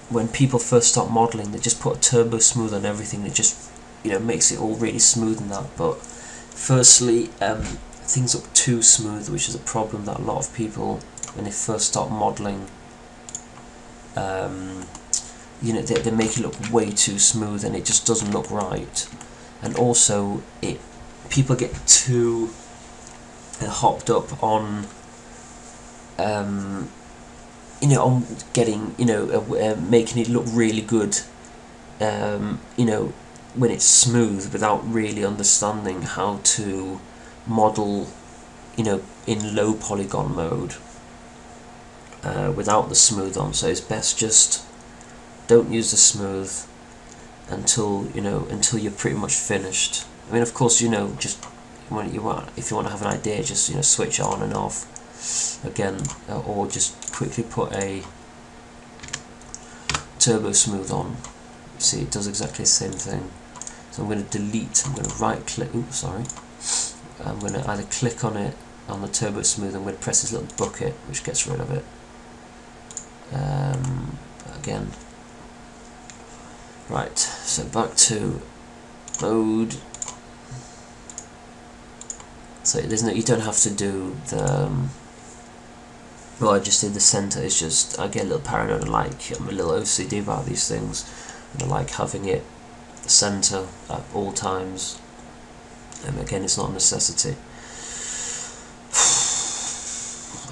when people first start modelling, they just put a turbo smooth on everything. It just makes it all really smooth and that. But firstly, things look too smooth, which is a problem that a lot of people, when they first start modelling, they make it look way too smooth, and it just doesn't look right. And also, people get too hopped up on on getting making it look really good, when it's smooth, without really understanding how to model in low polygon mode without the smooth on. So it's best just don't use the smooth until you're pretty much finished. I mean, of course, just if you want to have an idea, just switch on and off again, or just quickly put a turbo smooth on. See, it does exactly the same thing. So I'm going to delete. I'm going to right click. Oops, sorry. I'm going to either click on it on the turbo smooth. I'm going to press this little bucket, which gets rid of it. Again. Right. So back to mode. So you don't have to do the. Well, I just did the center. It's just I get a little paranoid. I'm a little OCD about these things, and I like having it center at all times. And again, it's not a necessity.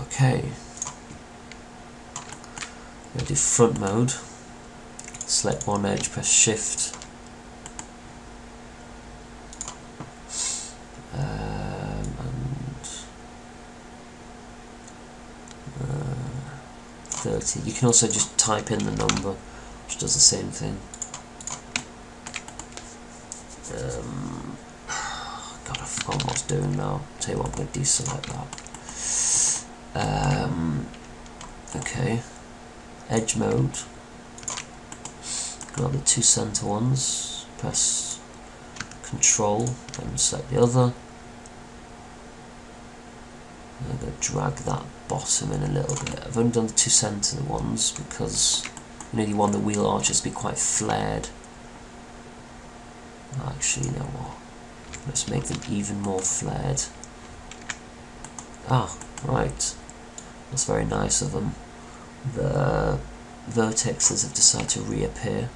Okay. I'm going to do front mode. Select one edge, press Shift. And 30. You can also just type in the number, which does the same thing. God, I've forgotten what I was doing now. I'll tell you what, I'm going to deselect that. Okay. Edge mode. Grab the two center ones. Press Control and select the other. I'm going to drag that bottom in a little bit. I've only done the 2 centre ones because you want the wheel arches to be quite flared. Actually, you know what? Let's make them even more flared. Ah, right. That's very nice of them. The vertexes have decided to reappear.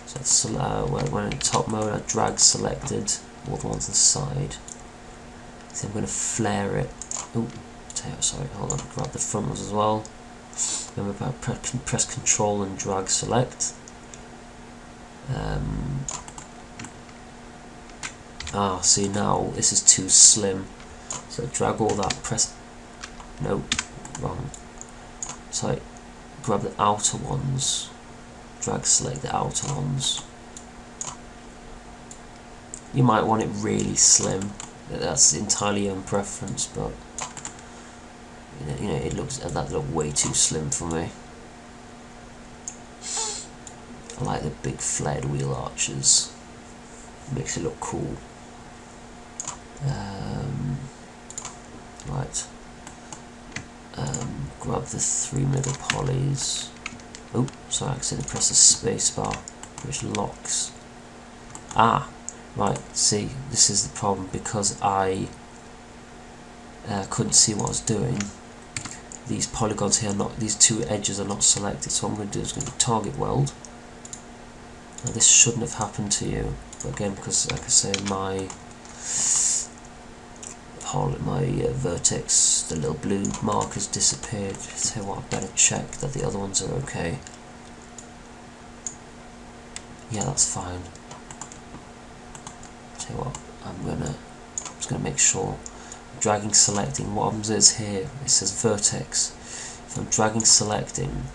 So that's, when in top mode, I drag selected all the ones on the side. So I'm going to flare it. Oh, sorry, hold on. Grab the front ones as well. Remember, press Control and drag select. See, now this is too slim. So drag all that. Press. No, wrong. So grab the outer ones. Drag select the outer ones. You might want it really slim. That's entirely your own preference, but that look way too slim for me. I like the big flared wheel arches. Makes it look cool. Right. Grab the 3 middle polys. Oh, sorry, I accidentally pressed the space bar, which locks. Ah, right. See, this is the problem because I couldn't see what I was doing. These polygons here are not. These 2 edges are not selected. So what I'm going to do is going to target weld. Now this shouldn't have happened to you, but again, because like I say, my vertex, the little blue mark has disappeared. So what, I better check that the other ones are okay. Yeah, that's fine. Tell you what, I'm just gonna make sure. Dragging selecting, what happens is here it says vertex. If I'm dragging selecting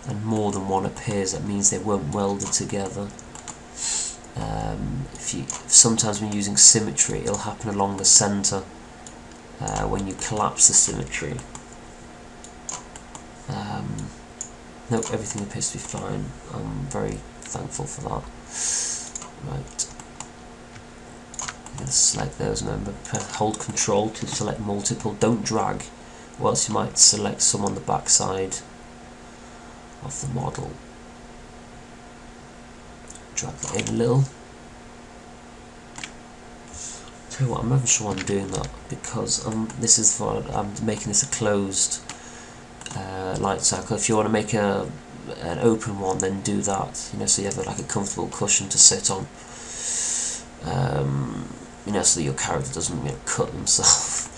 and more than one appears, that means they weren't welded together. Sometimes when using symmetry, it'll happen along the center when you collapse the symmetry. Nope, everything appears to be fine. I'm very thankful for that. Right. I'm going to select those, remember, hold Control to select multiple, don't drag, or else you might select some on the back side of the model. Drag that in a little. Tell you what, I'm not even sure why I'm doing that, because I'm making this a closed light cycle. If you want to make an open one, then do that, so you have like a comfortable cushion to sit on. So that your character doesn't cut himself.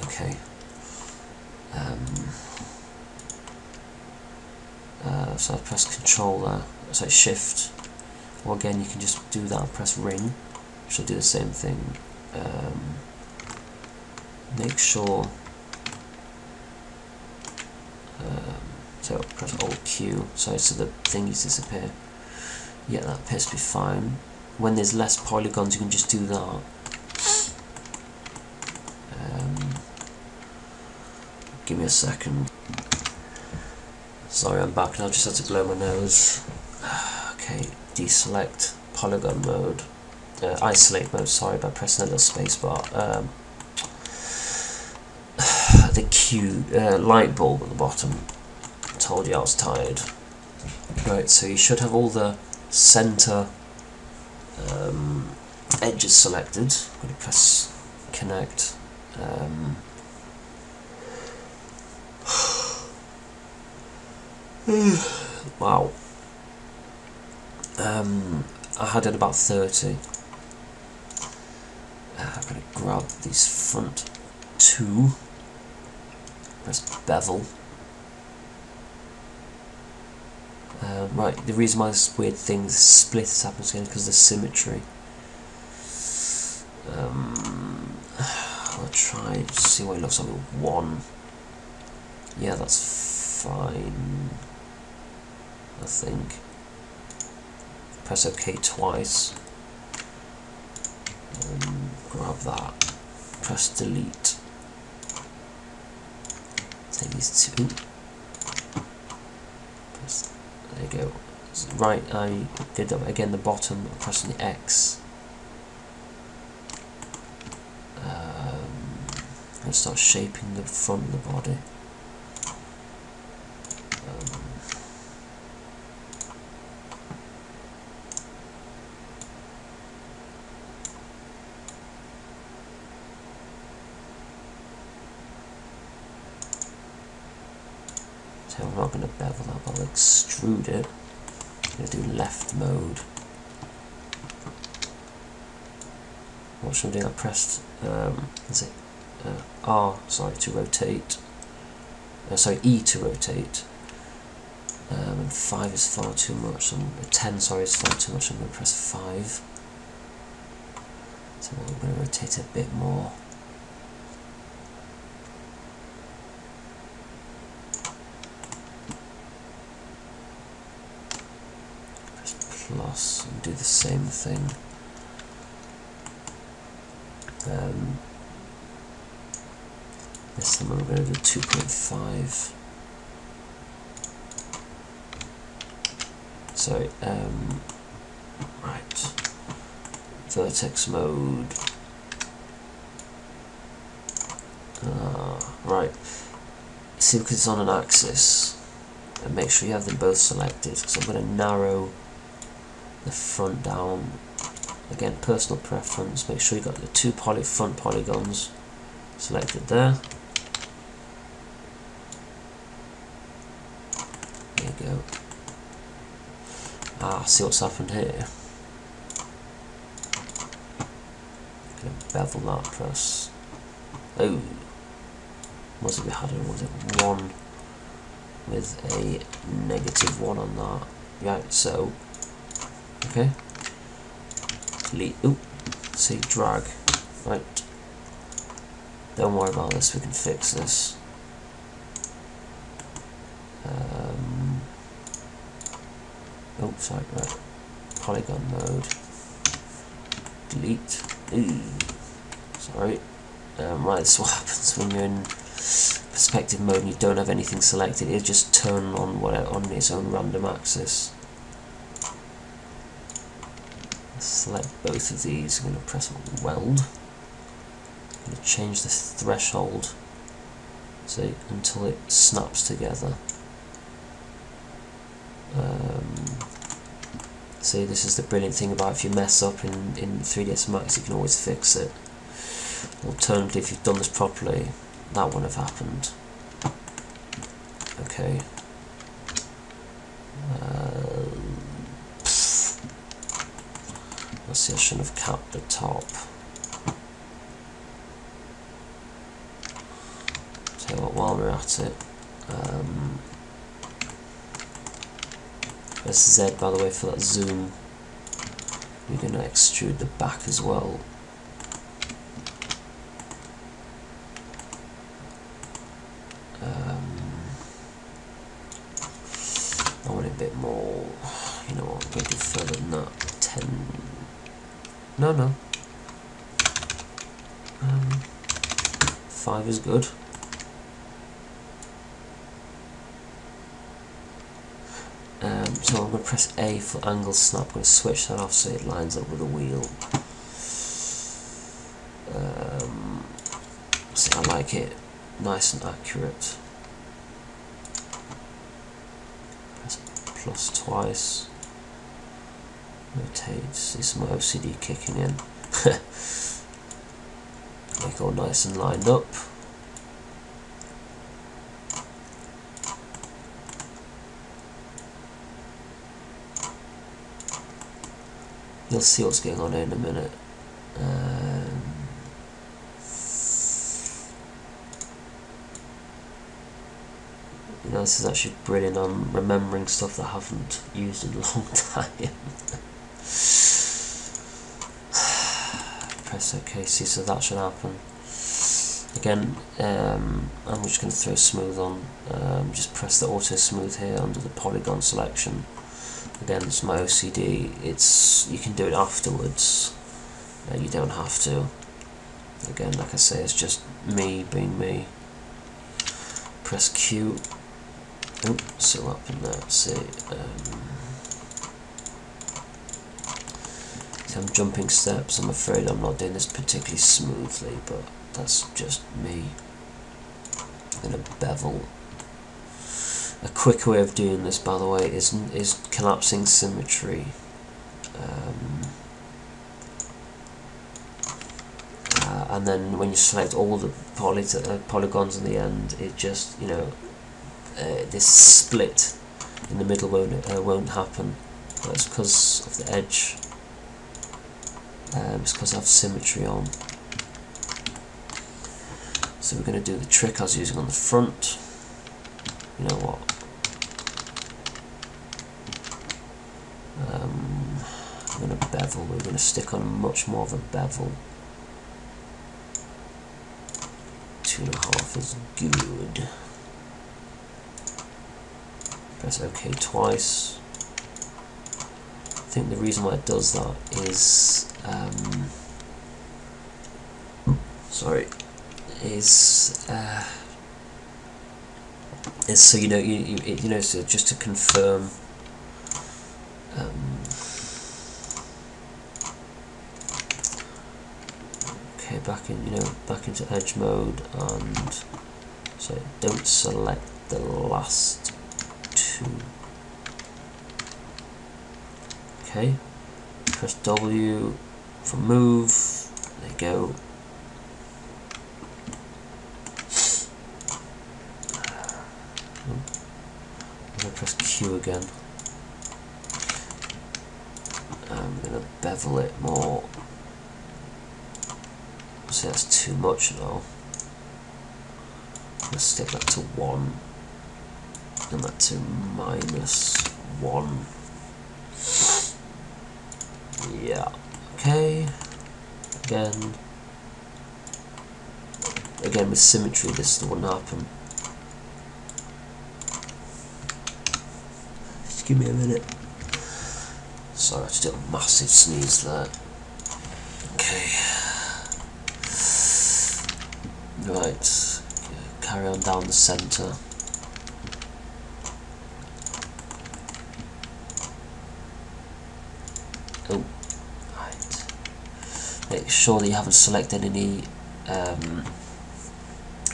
Okay. So I press Control there, so Shift, or again you can just do that and press Ring, which will do the same thing. Make sure, so press Alt Q, so the thingies disappear. Yeah, that appears to be fine. When there's less polygons, you can just do that. Give me a second. Sorry, I'm back now. Just had to blow my nose. Okay, deselect polygon mode, isolate mode. Sorry, by pressing a little space bar. The Q light bulb at the bottom. I told you I was tired. Right, so you should have all the center edges selected. I'm going to press Connect. Wow. I had it about 30. I'm going to grab these front 2. Press Bevel. Right, the reason why this weird thing, this split happens again because of the symmetry. I'll try to see what it looks like with 1. Yeah, that's fine, I think. Press OK twice. Grab that. Press Delete. Take these 2. There you go. Right, I did again the bottom, pressing the X. and start shaping the front of the body. So I'm not going to bevel that, but I'll extrude it. I'm going to do left mode. What should I do? I pressed R, sorry, to rotate. Sorry, E to rotate. And 5 is far too much. 10, sorry, is far too much. I'm going to press 5. So I'm going to rotate a bit more. Press plus and do the same thing. This time I'm going to do 2.5. Sorry, right. Vertex mode. Right. See, because it's on an axis, and make sure you have them both selected. So I'm going to narrow the front down. Again, personal preference. Make sure you got the two front polygons selected there. There you go. See what's happened here. Gonna bevel that, press. Oh, was it we had it? Was it 1 with a -1 on that? Right. So, okay. Delete. Oop. See, drag. Right. Don't worry about this. We can fix this. Oh, sorry, right. Polygon mode. Delete. Ooh. Sorry. Right, this is what happens when you're in perspective mode and you don't have anything selected. It'll just turn on its own random axis. Select both of these. I'm going to press weld. I'm going to change the threshold until it snaps together. See, this is the brilliant thing about if you mess up in 3ds Max, you can always fix it. Alternatively, if you've done this properly, that wouldn't have happened. Okay. Let's see, I shouldn't have capped the top. Tell you what, while we're at it, press Z, by the way, for that zoom. We're going to extrude the back as well. I want it a bit more, you know what, I'm going to do further than that. 10. No. 5 is good. So I'm going to press A for angle snap. I'm going to switch that off so it lines up with the wheel. See, I like it nice and accurate. Press plus twice. Rotate. This is my OCD kicking in. Make it all nice and lined up. You'll see what's going on in a minute. You know, this is actually brilliant. I'm remembering stuff that I haven't used in a long time. Press OK. See, so that should happen. Again, I'm just going to throw smooth on. Just press the auto smooth here under the polygon selection. Again, it's my OCD. You can do it afterwards. You don't have to. Again, like I say, it's just me being me. Press Q. Oh, still up in there. See, some jumping steps. I'm afraid I'm not doing this particularly smoothly, but that's just me. I'm going to bevel. A quicker way of doing this, by the way, is collapsing symmetry. And then when you select all the polygons in the end, it just, you know, this split in the middle won't happen. That's because of the edge. It's because I have symmetry on. So we're going to do the trick I was using on the front. You know what? I'm going to bevel. We're going to stick on much more of a bevel. 2.5 is good. Press OK twice. I think the reason why it does that is so you know, so just to confirm. Okay, back into edge mode, and so don't select the last two. Okay, press W for move. There you go. I'm going to press Q again. I'm going to bevel it more. So that's too much now. Let's stick that to 1 and that to -1. Yeah. Okay. Again with symmetry, this wouldn't happen. Just give me a minute. Sorry, I just did a massive sneeze there. Okay. Right. Carry on down the centre. Oh. Right. Make sure that you haven't selected any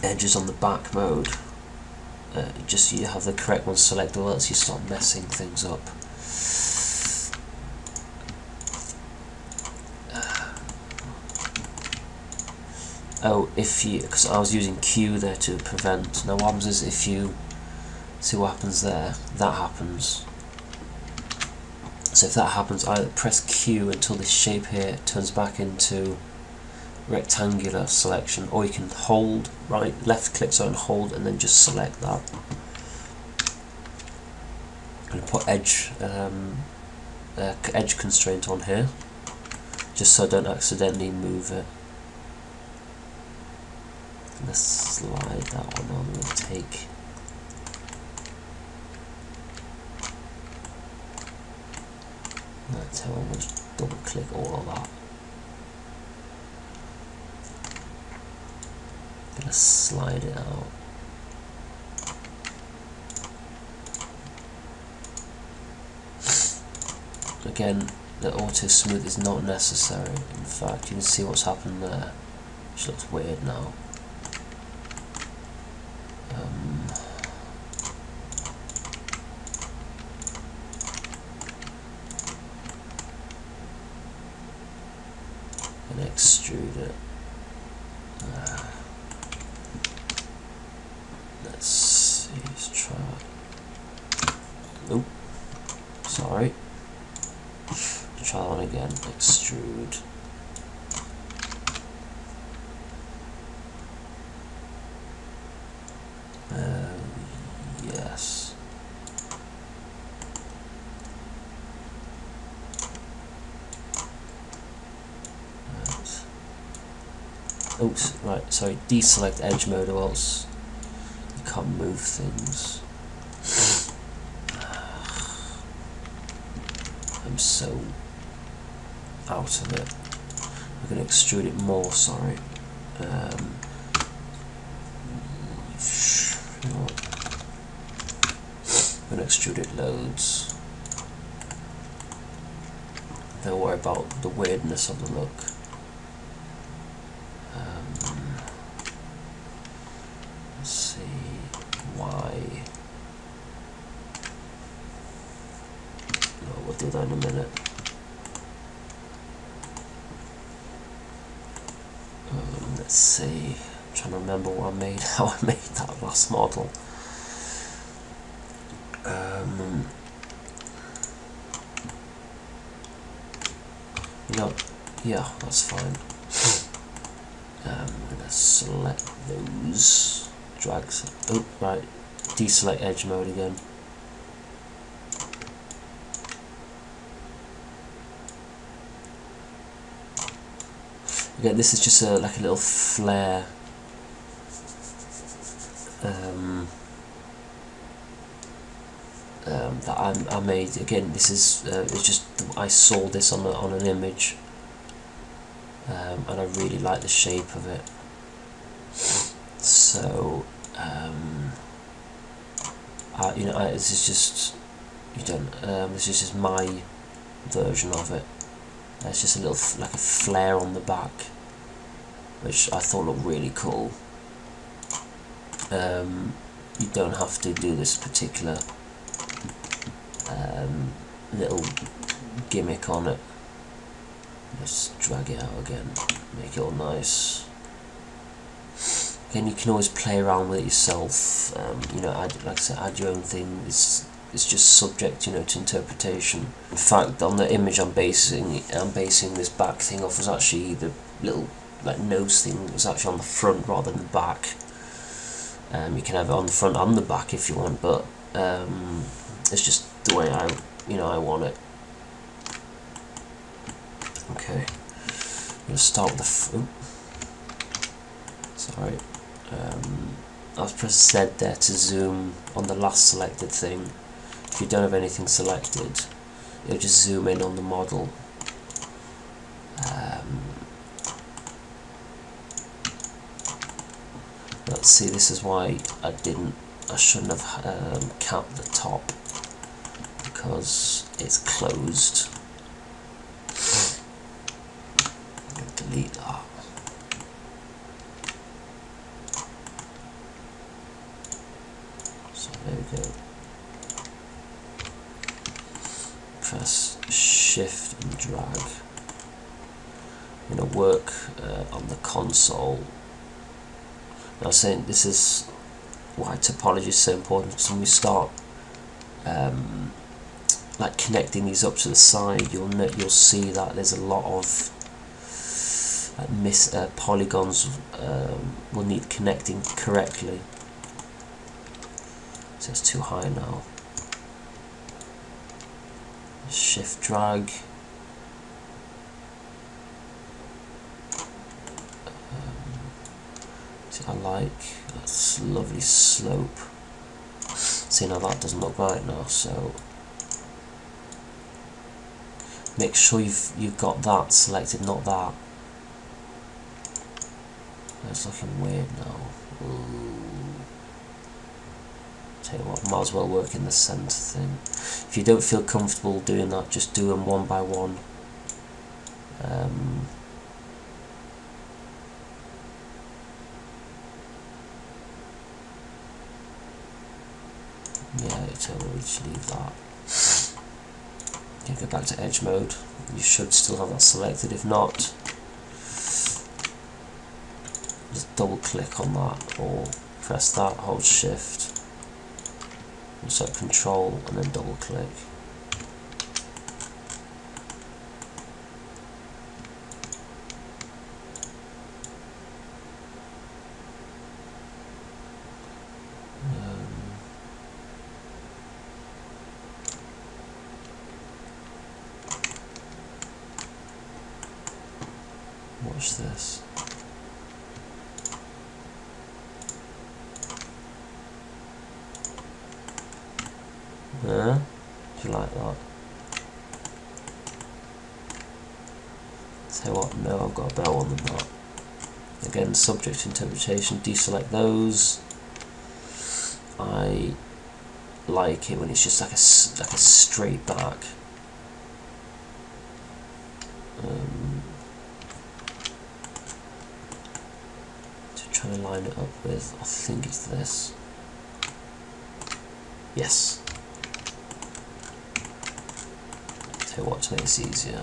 edges on the back mode. Just so you have the correct one selected, or else you start messing things up. Oh, because I was using Q there to prevent. Now what happens is, if you see what happens there, that happens. So if that happens, either press Q until this shape here turns back into rectangular selection, or you can hold, left click so and hold, and then just select that. I'm going to put edge constraint on here, just so I don't accidentally move it. Let's slide that one on. We'll take that's how I'm going to double click all of that. I'm going to slide it out. Again, the auto smooth is not necessary. In fact, you can see what's happened there, which looks weird now. And extrude it. Let's see, let's try. Oh, sorry. Try that one again. Extrude. Yes. Oops, right, sorry, deselect edge mode, or else you can't move things. I'm so out of it. I'm going to extrude it more, sorry. I'm going to extrude it loads. Don't worry about the weirdness of the look. do that in a minute. Let's see, I'm trying to remember what I made, how I made that last model. You know, yeah, that's fine. I'm gonna select those, drag, oh right, deselect edge mode again. Again, this is just like a little flare. That I made. Again, this is it's just I saw this on an image, and I really like the shape of it. So you know, this is just this is just my version of it. It's just a little like a flare on the back, which I thought looked really cool. You don't have to do this particular little gimmick on it. Just drag it out again, make it all nice. Again, you can always play around with it yourself. You know, like I said, add your own thing. It's just subject, you know, to interpretation. In fact, on the image I'm basing this back thing off was actually the little like nose thing was actually on the front rather than the back. You can have it on the front and the back if you want, but it's just the way I want it. Okay, I'm gonna start with the sorry. I've pressed Z there to zoom on the last selected thing. If you don't have anything selected, you'll just zoom in on the model. Let's see, this is why I shouldn't have capped the top, because it's closed. I'm going to delete that. So there we go. Press Shift and drag. I'm going to work on the console. I was saying this is why topology is so important, because when we start like connecting these up to the side, you'll see that there's a lot of polygons will need connecting correctly. So it's too high now. Shift drag. I like that's lovely slope. See, now that doesn't look right now, so make sure you've got that selected, not that. It's looking weird now. Ooh. Tell you what, might as well work in the centre thing. If you don't feel comfortable doing that, just do them one by one. Yeah, totally just leave that. You go back to edge mode. You should still have that selected. If not, just double click on that, or press that, hold shift, and select control, and then double click. Watch this. Yeah, do you like that? Tell you what, no, I've got a better one than that. Again, subject to interpretation, deselect those. I like it when it's just like a straight back. Trying to line it up with, I think it's this. Yes. tell you what, to make this easier,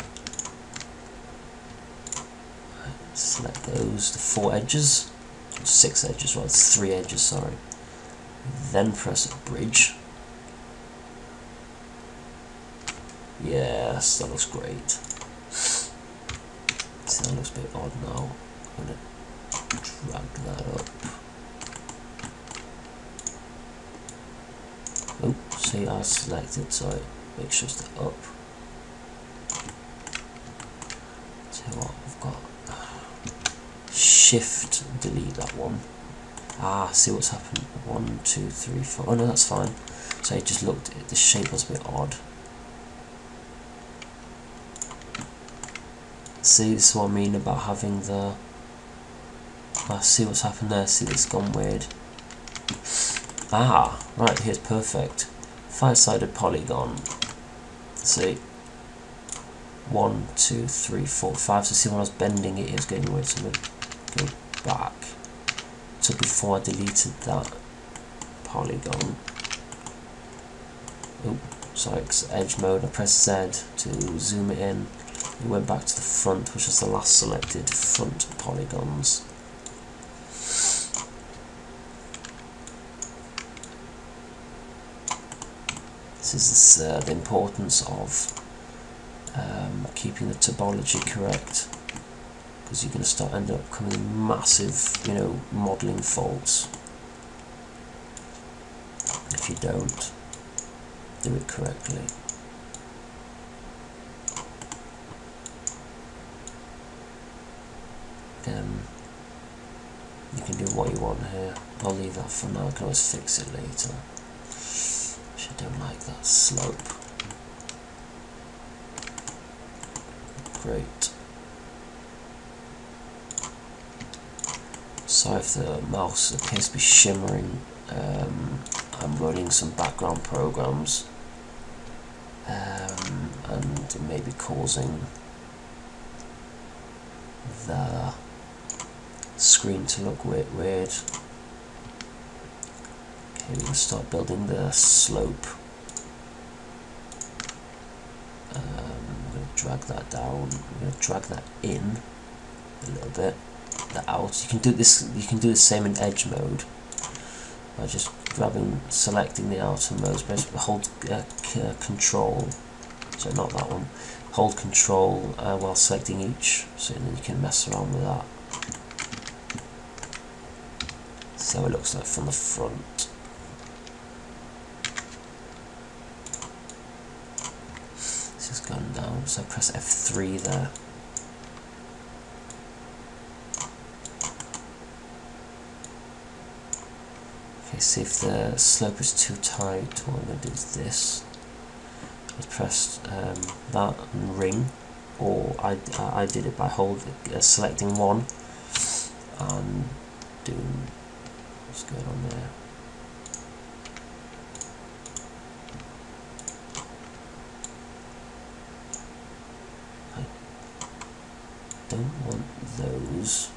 select those, the 4 edges, 6 edges, well it's 3 edges, sorry. Then press bridge. Yes, that looks great. See, that looks a bit odd now. I'm going to drag that up. Oh, see, I selected, so I make sure it's the up. Tell you what, I've got Shift, delete that one. Ah, see what's happened. 1, 2, 3, 4. Oh no, that's fine. So it just looked, the shape was a bit odd. See, this is what I mean about having the. See what's happened there. See, it's gone weird. Ah, right, here's perfect. 5-sided polygon. See, 1, 2, 3, 4, 5. So see, when I was bending it, it was getting weird. So I'm gonna go back. So before I deleted that polygon. Oh, sorry, it's edge mode. I pressed Z to zoom it in. We went back to the front, which is the last selected front polygons. This is the importance of keeping the topology correct, because you're going to start ending up coming massive, you know, modelling faults if you don't do it correctly. You can do what you want here. I'll leave that for now, I can always fix it later. Actually, I don't like that slope. Great. Sorry if the mouse appears to be shimmering. I'm running some background programs and it may be causing the screen to look weird. Okay, we're going to start building the slope. I'm going to drag that down. I'm going to drag that in a little bit. That out. You can do this. You can do the same in edge mode by just selecting the outer modes. Hold Control. So not that one. Hold Control while selecting each, so then you can mess around with that. See how it looks like from the front. This is going down, so press F3 there. Okay, see if the slope is too tight, what I'm going to do is this. I pressed that and ring, or I did it by selecting one and doing what's going on there. I don't want those.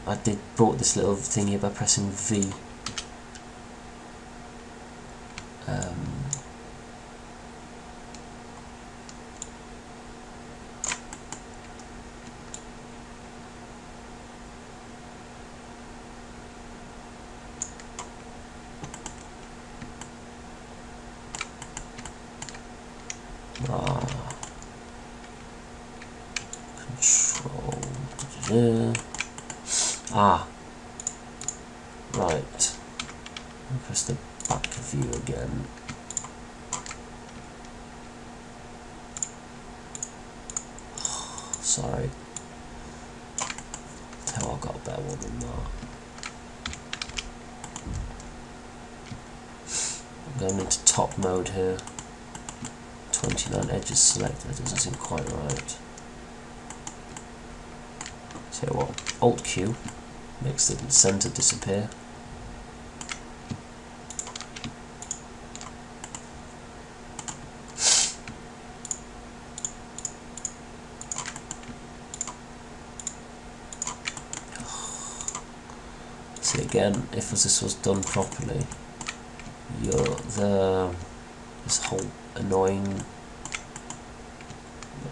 I brought this little thingy by pressing V. Control. Right. I'll press the back view again. Sorry. Tell I got a better one than that. I'm going into top mode here. 29 edges selected. That doesn't seem quite right. Tell you what, Alt Q makes the center disappear. again, if this was done properly, this whole annoying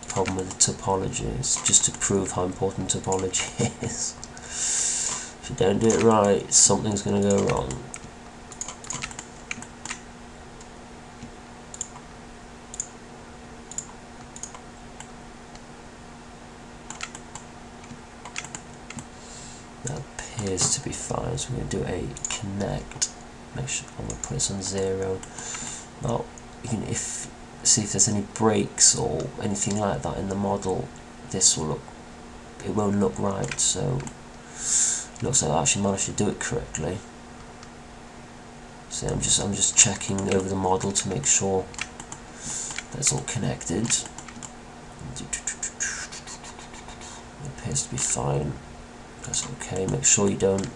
problem with the topology is just to prove how important topology is. If you don't do it right, something's going to go wrong. That appears to be fine, so we're going to do a connect. Make sure I'm going to put this on 0. Now, you can see if there's any breaks or anything like that in the model. This will look, it won't look right. So it looks like I actually managed to do it correctly. So I'm just checking over the model to make sure that's all connected. It appears to be fine. Press OK. Make sure you don't.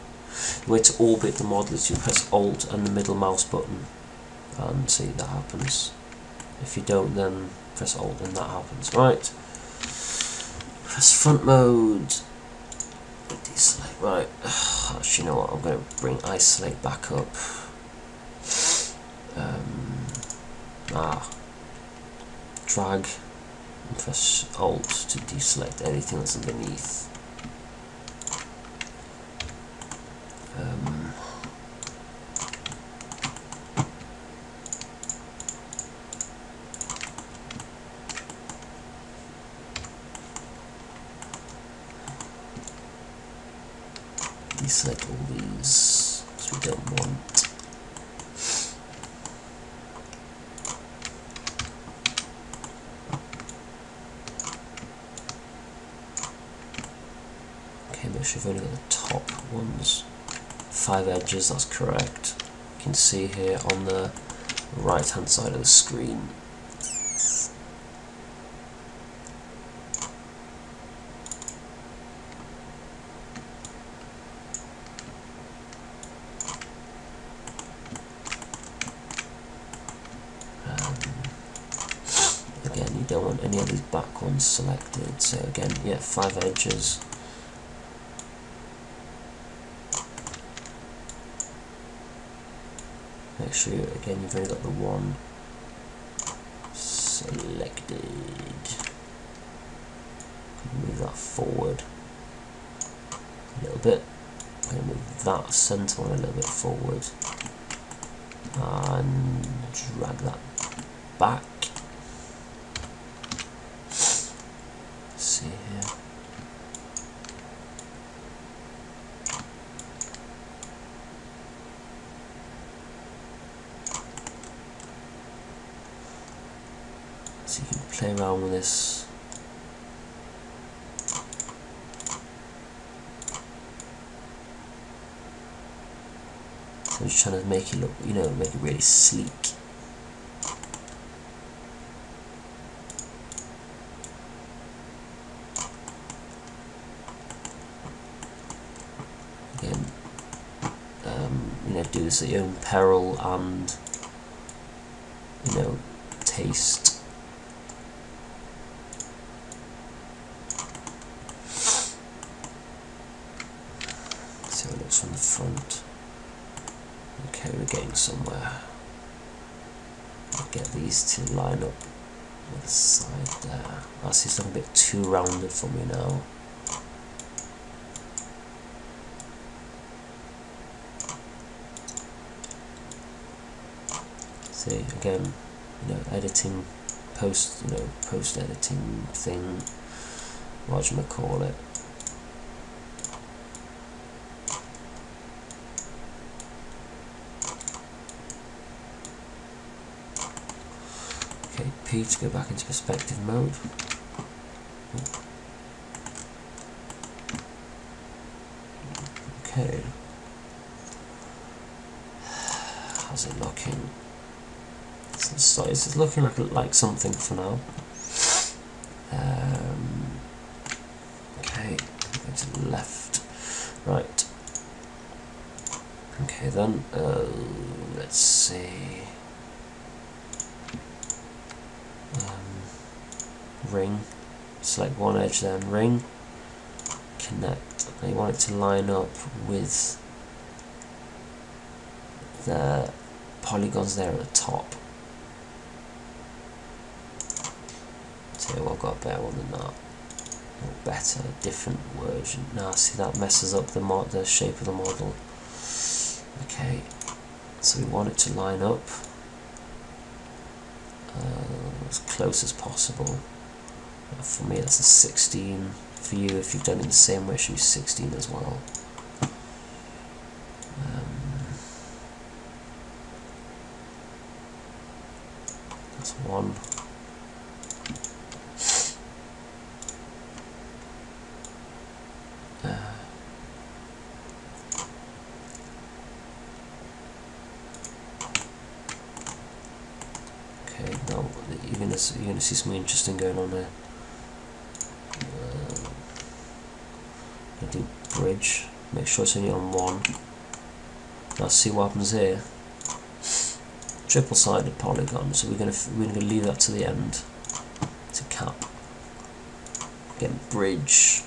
The way to orbit the model is you press Alt and the middle mouse button, and see that happens. If you don't, then press Alt and that happens. Right. Press front mode. Deselect. Right. Actually, you know what? I'm going to bring isolate back up. Drag and press Alt to deselect anything that's underneath. Deselect all these because we don't want. Okay, make sure we've only got the top ones. 5 edges, that's correct. You can see here on the right hand side of the screen. Again, you don't want any of these back ones selected, so again, yeah, 5 edges. Make sure, again, you've only got the one selected. Move that forward a little bit. I'm going to move that centre one a little bit forward. And drag that back. Let's see here. So you can play around with this. So I'm just trying to make it look, you know, make it really sleek. Again, you know, do this at your own peril and, you know, taste. So it looks from the front. Okay, we're getting somewhere. I'll get these to line up with the side there. That's just a bit too rounded for me now. See, again, you know, editing, post editing thing, what do you call it? Okay, P to go back into perspective mode. Okay, how's it looking? It's looking like something for now. Okay, go to the left, right. Okay then, let's see. Ring. Select one edge, then ring. Connect. I want it to line up with the polygons there at the top. Tell you what, I've got a better one than that. Or better, different version. Now see, that messes up the shape of the model. Okay, so we want it to line up as close as possible. For me that's a 16. For you, if you've done it in the same way, it should be 16 as well. That's one. Okay, now you're gonna see something interesting going on there. Do bridge, make sure it's only on one. Now see what happens here. Triple-sided polygon, so we're gonna leave that to the end to cap. Again, bridge.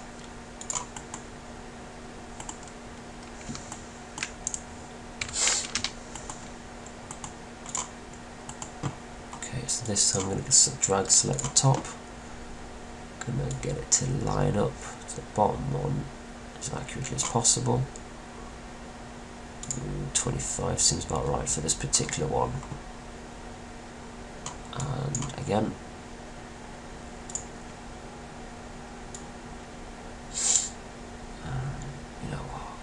Okay, so this time I'm going to drag select the top. I'm going to get it to line up to the bottom one as accurately as possible. 25 seems about right for this particular one. And again, you know what,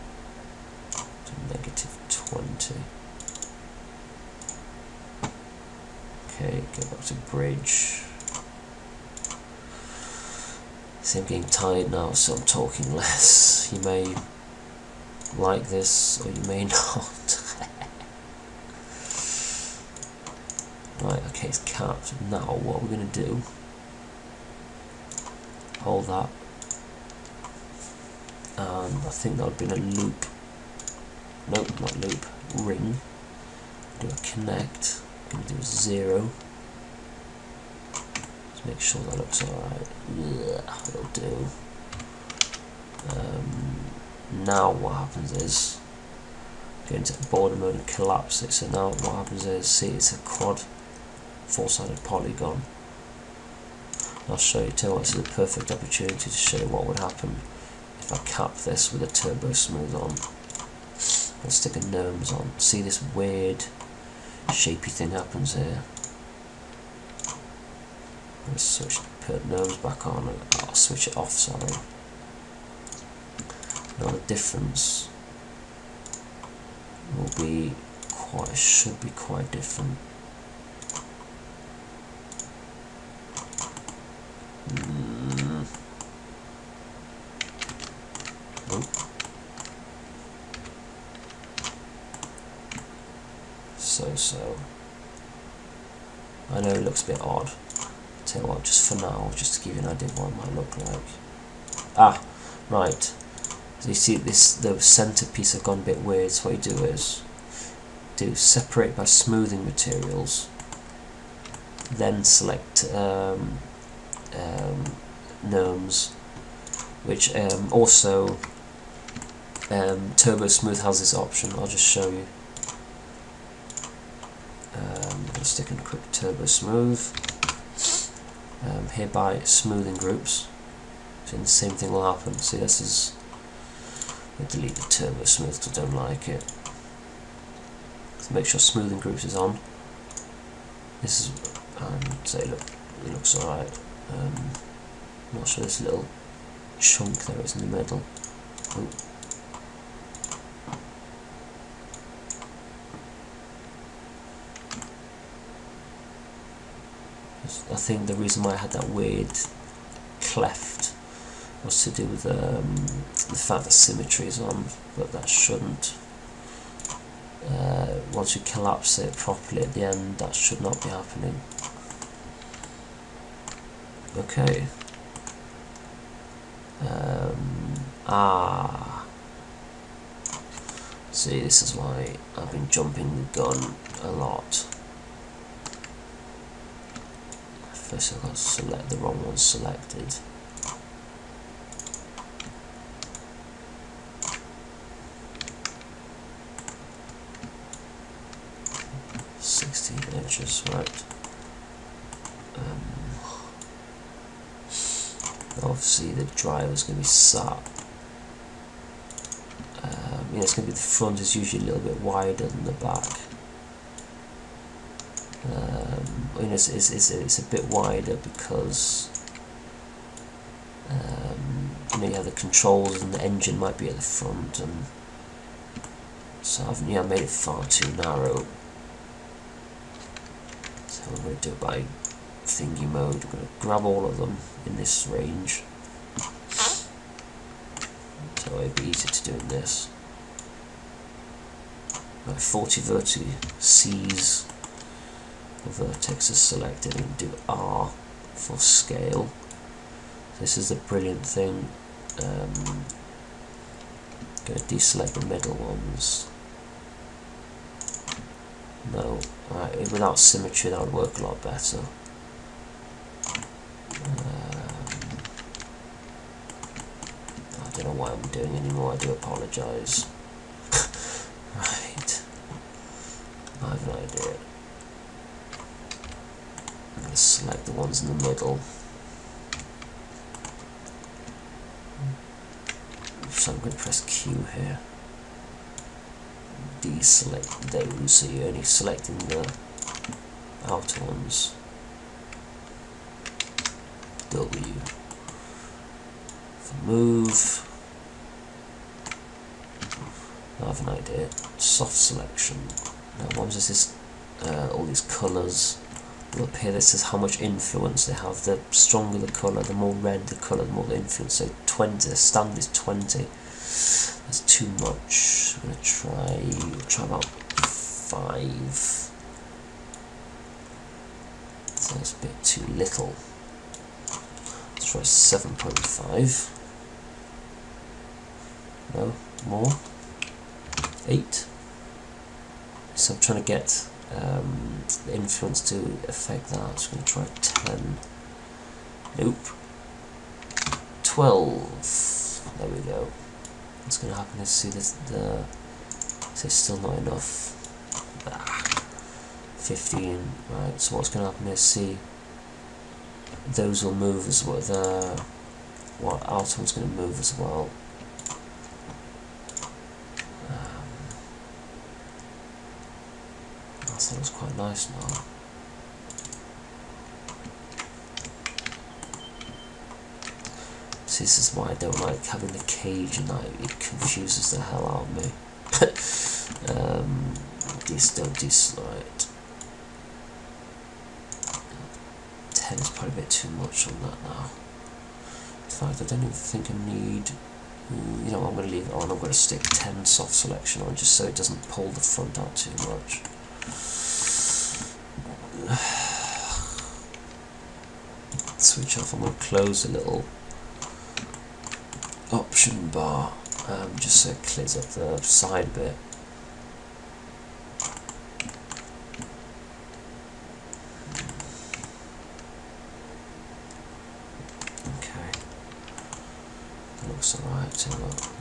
-20. Okay, go back to bridge. See, I'm getting tired now, so I'm talking less. You may like this, or you may not. Right, okay, it's capped. Now, what we're going to do, hold that, and I think that would be in a loop. Nope, not loop, ring. Do a connect. I'm going to do a 0. Just make sure that looks alright. Yeah, it'll do. Now what happens is, go into border mode and collapse it. So now what happens is, see, it's a quad 4-sided polygon. I'll show you, tell you what, this is a perfect opportunity to show you what would happen if I cap this with a turbo smooth on. Let's stick a gnomes on. See, this weird shapy thing happens here. Let's switch, put gnomes back on, and I'll switch it off, sorry. Now the difference will be should be quite different. Nope. So. I know it looks a bit odd. Tell you what, just for now, just to give you an idea of what it might look like. Ah, right. So you see this, the center piece have gone a bit weird. So what you do is separate by smoothing materials, then select gnomes, which also Turbo Smooth has this option. I'll just show you. I'm going to stick in a quick Turbo Smooth. Hereby smoothing groups. So the same thing will happen. See, this is. I'll delete the Turbo Smooth because I don't like it. So make sure smoothing groups is on. This is, say, look, it looks alright. I'm not sure this little chunk there is in the middle. Oh. I think the reason why I had that weird cleft was to do with the fact that symmetry is on, but that shouldn't. Once you collapse it properly at the end, that should not be happening. Okay. See, this is why I've been jumping the gun a lot. First I've got to select the wrong one selected. signatures, right? Obviously the driver's going to be sat. It's going to be the front is usually a little bit wider than the back. It's a bit wider because you have the controls and the engine might be at the front, and so I've made it far too narrow. So we're going to do it by thingy mode. We're going to grab all of them in this range, so it'd be easier to do in this. Right, 40 vertices, the vertex is selected, and do R for scale. This is the brilliant thing. Going to deselect the middle ones. No, right, without symmetry that would work a lot better. I don't know why I'm doing anymore, I do apologise. Right, I have no idea. I'm going to select the ones in the middle. So I'm going to press Q here. Deselect those, so you're only selecting the outer ones. W for move. I have an idea. Soft selection. Now once this all these colours will appear, this is how much influence they have. The stronger the colour, the more red the colour, the more the influence. So 20, the standard is 20. That's too much. I'm going to try about 5. So that's a bit too little. Let's try 7.5. No, more. 8. So I'm trying to get the influence to affect that. So I'm going to try 10. Nope. 12. There we go. What's going to happen is, see this, so it's still not enough. 15. Right. So what's going to happen is, see, those will move as well. The outer one's going to move as well. That looks quite nice now. See, this is why I don't like having the cage, and that it confuses the hell out of me. Don't deslide. 10 is probably a bit too much on that now. In fact, I don't even think I need. You know what, I'm going to leave it on. I'm going to stick 10 soft selection on, just so it doesn't pull the front out too much. Switch off. I'm going to close the little option bar, just so it clears up the side bit. Okay, that looks alright. So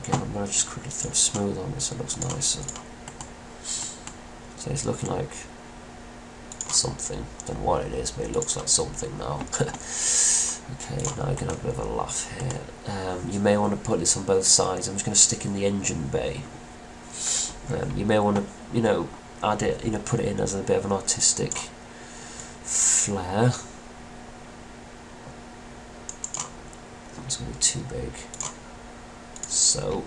again, I'm going to just quickly throw smooth on this so it looks nicer. So it's looking like something. Don't know what it is, but it looks like something now. Okay, now you're going to have a bit of a laugh here. You may want to put this on both sides. I'm just going to stick in the engine bay. You may want to, add it, put it in as a bit of an artistic flair. It's going to be too big. So,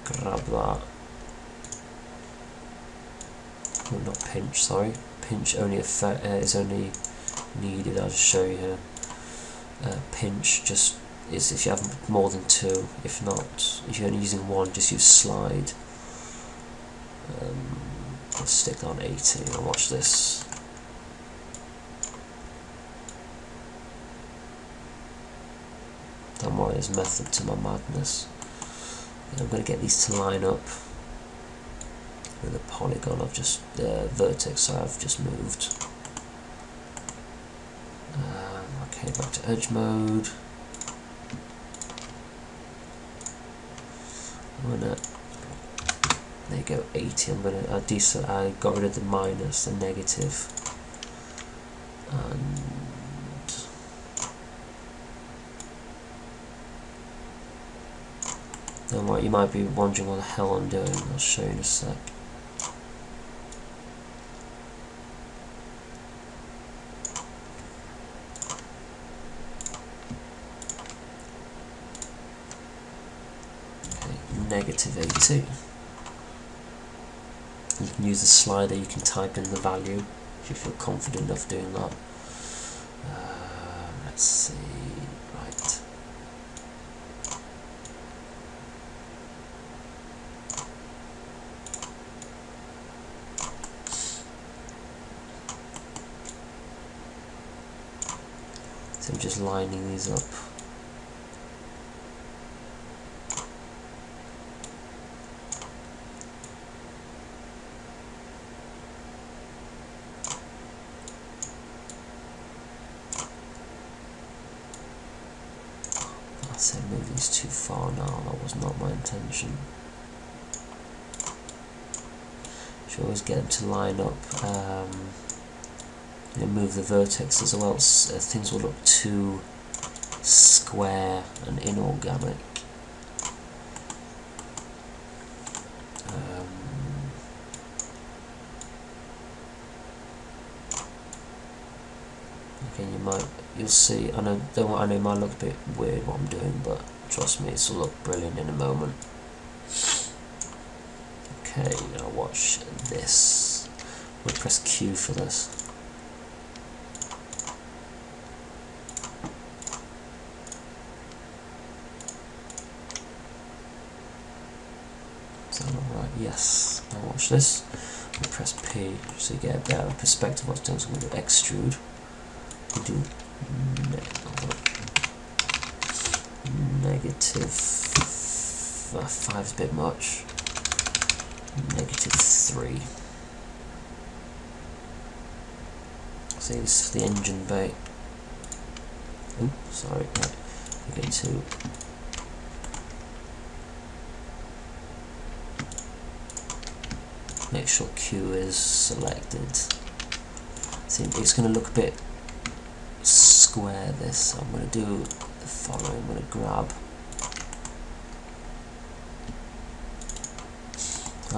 grab that. Oh, not pinch, sorry. Pinch only is only needed. I'll just show you here. Pinch just is if you have more than 2. If not, if you're only using 1, just use slide. I'll stick that on 80 and watch this. Don't worry, there's method to my madness. And I'm going to get these to line up with the polygon. I've just vertex I've just moved. Okay, back to edge mode. I'm gonna, there you go, 80. I'm gonna I got rid of the minus, the negative. And then what you might be wondering what the hell I'm doing, I'll show you in a sec. -80. You can use the slider, you can type in the value if you feel confident enough doing that. Let's see, right. So I'm just lining these up. I said move these too far now, that was not my intention. Should always get them to line up. You know, move the vertex as well, else things will look too square and inorganic. Okay, you'll see. I know it might look a bit weird what I'm doing, but trust me, it will look brilliant in a moment. Okay, now watch this. We'll press Q for this. Is that alright? Yes. Now watch this. We'll press P so you get a better perspective of what's doing. So I'm going to extrude. We do negative 5 is a bit much. -3. See, this is the engine bay. Oh, sorry. Right. We're going to make sure Q is selected. See, it's going to look a bit square. This I'm going to do the following. I'm going to grab.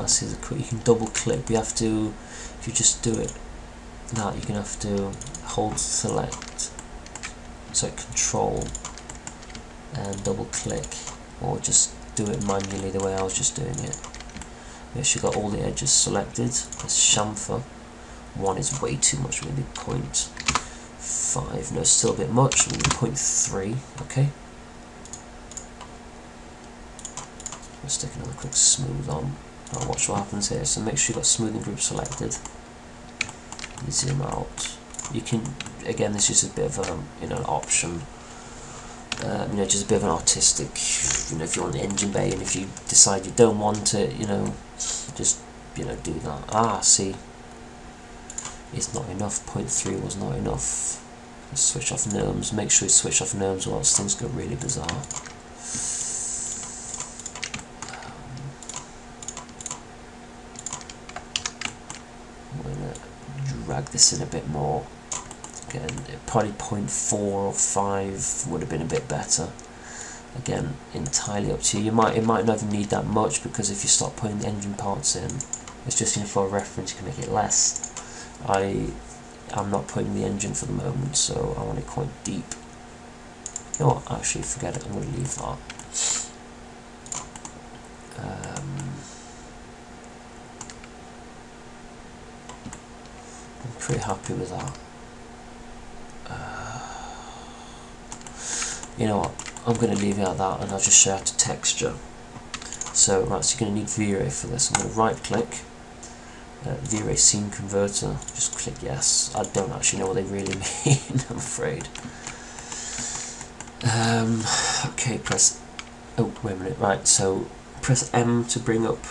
See the quick. You can double click. You have to. If you just do it that, you're going to have to hold select. So Control and double click, or just do it manually the way I was just doing it. Make sure you got all the edges selected. Press chamfer. 1 is way too much. Maybe 0.5. No, still a bit much. Maybe 0.3. Okay. I'll stick another quick smooth on. Now watch what happens here. So make sure you got smoothing group selected. Zoom out. You can, again, this is a bit of a, an option. Just a bit of an artistic. If you want the engine bay, and if you decide you don't want it, just do that. See, it's not enough. 0.3 was not enough. Let's switch off norms. Make sure you switch off norms, or else things go really bizarre. Drag this in a bit more. Again, probably 0.4 or 5 would have been a bit better. Again, entirely up to you. It might not even need that much, because if you start putting the engine parts in, it's just for a reference. You can make it less. I'm not putting the engine for the moment, so I want it quite deep. You know what? Actually, forget it. I'm going to leave that. I'm pretty happy with that. You know what? I'm going to leave it at that, and I'll just show you how to texture. So, right, so you're going to need V-Ray for this. I'm going to right click, V-Ray scene converter. Just click yes. I don't actually know what they really mean, I'm afraid. Okay, press. Oh, wait a minute. Right, so press M to bring up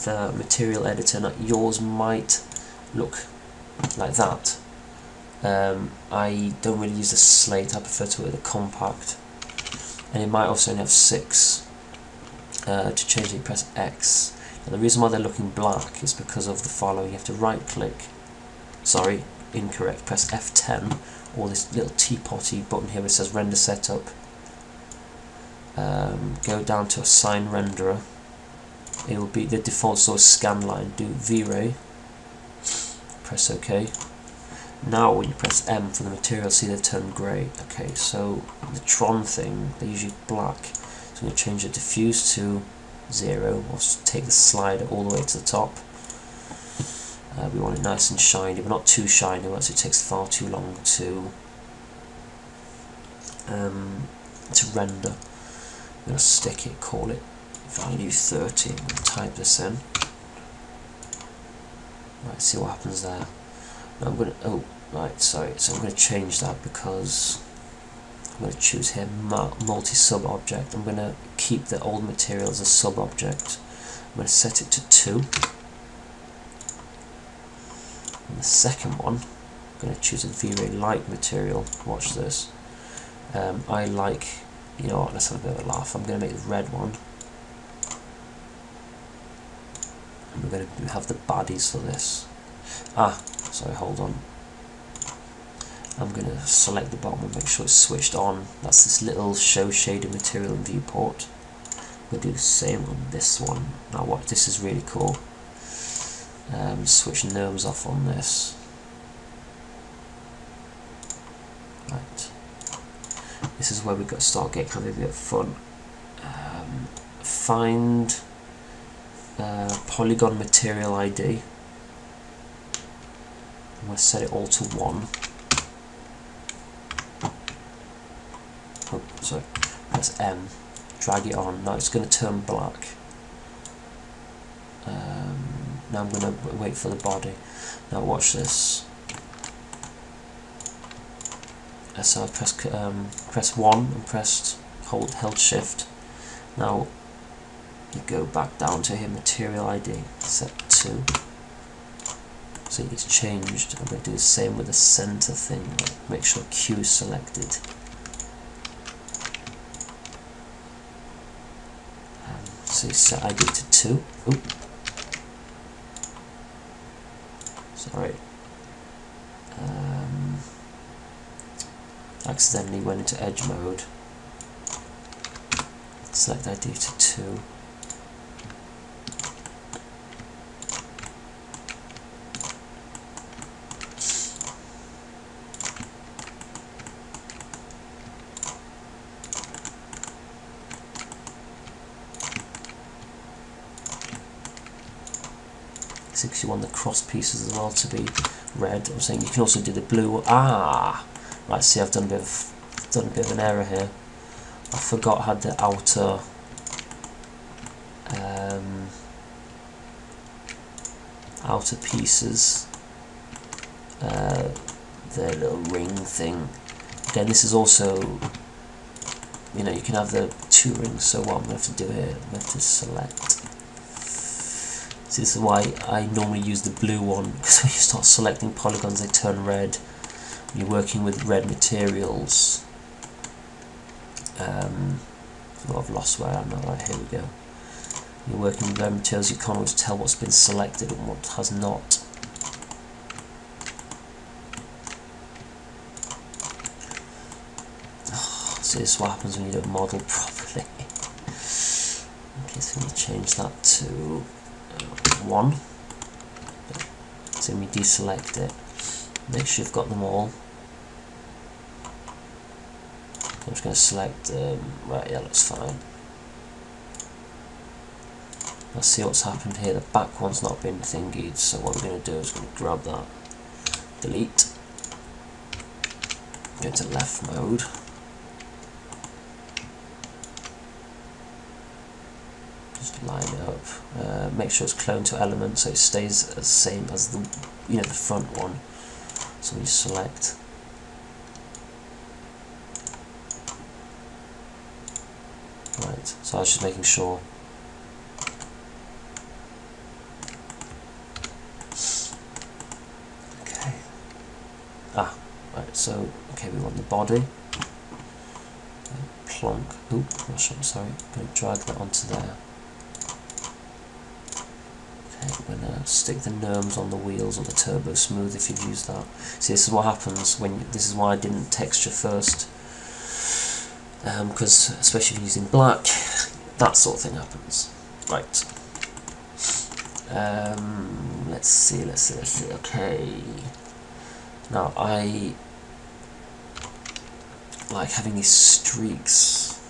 the material editor. Now, yours might look like that. I don't really use the slate. I prefer to work with a compact, and it might also only have 6. To change it, press X. Now, the reason why they're looking black is because of the following. You have to right click, incorrect, press F10, or this little teapotty button here that says render setup. Go down to assign renderer. It will be the default source scan line. Do V-Ray. Press OK. Now when you press M for the material, see they've turned grey. Okay, so the Tron thing, they're usually black. So I'm going to change the diffuse to 0, or take the slider all the way to the top. We want it nice and shiny, but not too shiny, else it takes far too long to render. I'm going to stick it, call it value 30, and type this in. Right, see what happens there. Now I'm going to, oh, right, sorry, so I'm going to change that because I'm going to choose here multi-sub object. I'm going to keep the old material as a sub object. I'm going to set it to 2. And the second one, I'm going to choose a V-Ray light material. Watch this. I like, you know what, let's have a bit of a laugh. I'm going to make the red one. And we're going to have the baddies for this. Sorry, hold on. I'm going to select the bottom and make sure it's switched on. That's this little show shaded material in viewport. We'll do the same on this one. Now watch, this is really cool. Switch NURBS off on this. Right. This is where we've got to start having a bit of fun. Find polygon material ID. I'm going to set it all to 1. Oh, sorry. Press M. Drag it on. Now it's going to turn black. Now I'm going to wait for the body. Now watch this. So I press 1 and held shift. Now you go back down to here, material ID, set 2. See, it's changed. I'm going to do the same with the center thing. Make sure Q is selected. So you set ID to 2. Oop. Sorry. Accidentally went into edge mode. Select ID to 2. You want the cross pieces as well to be red. I'm saying you can also do the blue. Right. See, I've done a bit of an error here. I forgot I had the outer outer pieces. The little ring thing. Again, this is also, you know, you can have the 2 rings. So what I'm going to have to do here, I'm going to have to select. See, this is why I normally use the blue one, because when you start selecting polygons they turn red. When you're working with red materials. I've lost where I am now. Right, here we go. When you're working with red materials, you can't always tell what's been selected and what has not. See, this is what happens when you don't model properly. Okay, so we change that to 1. So we deselect it. Make sure you've got them all. I'm just going to select. Right, yeah, looks fine. Let's see what's happened here. The back one's not been thingied. So what we're going to do is going to grab that, delete, go into left mode. Just line it up. Make sure it's cloned to element so it stays the same as the the front one. So we select. Right. So I was just making sure. Okay. Right. So okay, we want the body. Plonk. Oop. Sorry. I'm going to drag that onto there. Okay, we're gonna stick the NURMs on the wheels, or the turbo smooth if you've used that. See, this is what happens when this is why I didn't texture first, because especially if you're using black, that sort of thing happens. Right. Let's see. Okay. Now I like having these streaks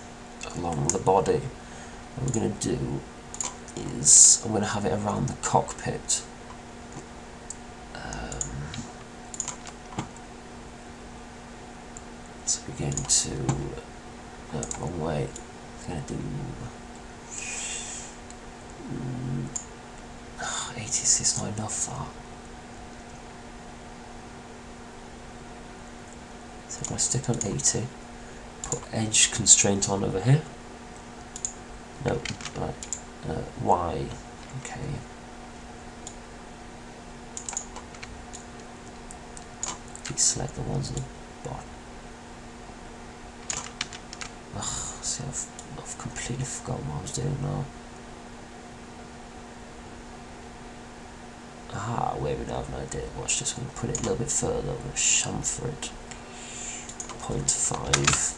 along the body. What we're going to do is I'm going to have it around the cockpit. So we're going to wrong way. We're going to do 86 is not enough. That. So I'm going to stick on 80. Put edge constraint on over here. No, right. Y. Okay. Deselect the ones at the bottom. Ugh, see, I've completely forgotten what I was doing now. Aha, wait a minute, I have an idea. Watch this, I'm going to put it a little bit further. I'm going to chamfer it. 0.5.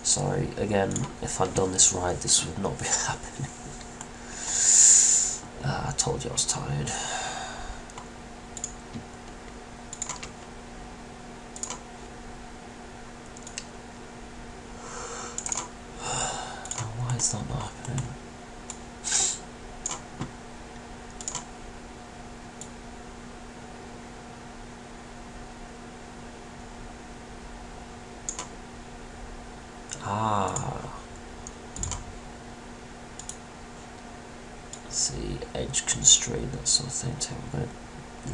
Sorry, again, if I'd done this right, this would not be happening. I told you I was tired. Why is that not happening? See, edge constraint, that sort of thing. So I'm going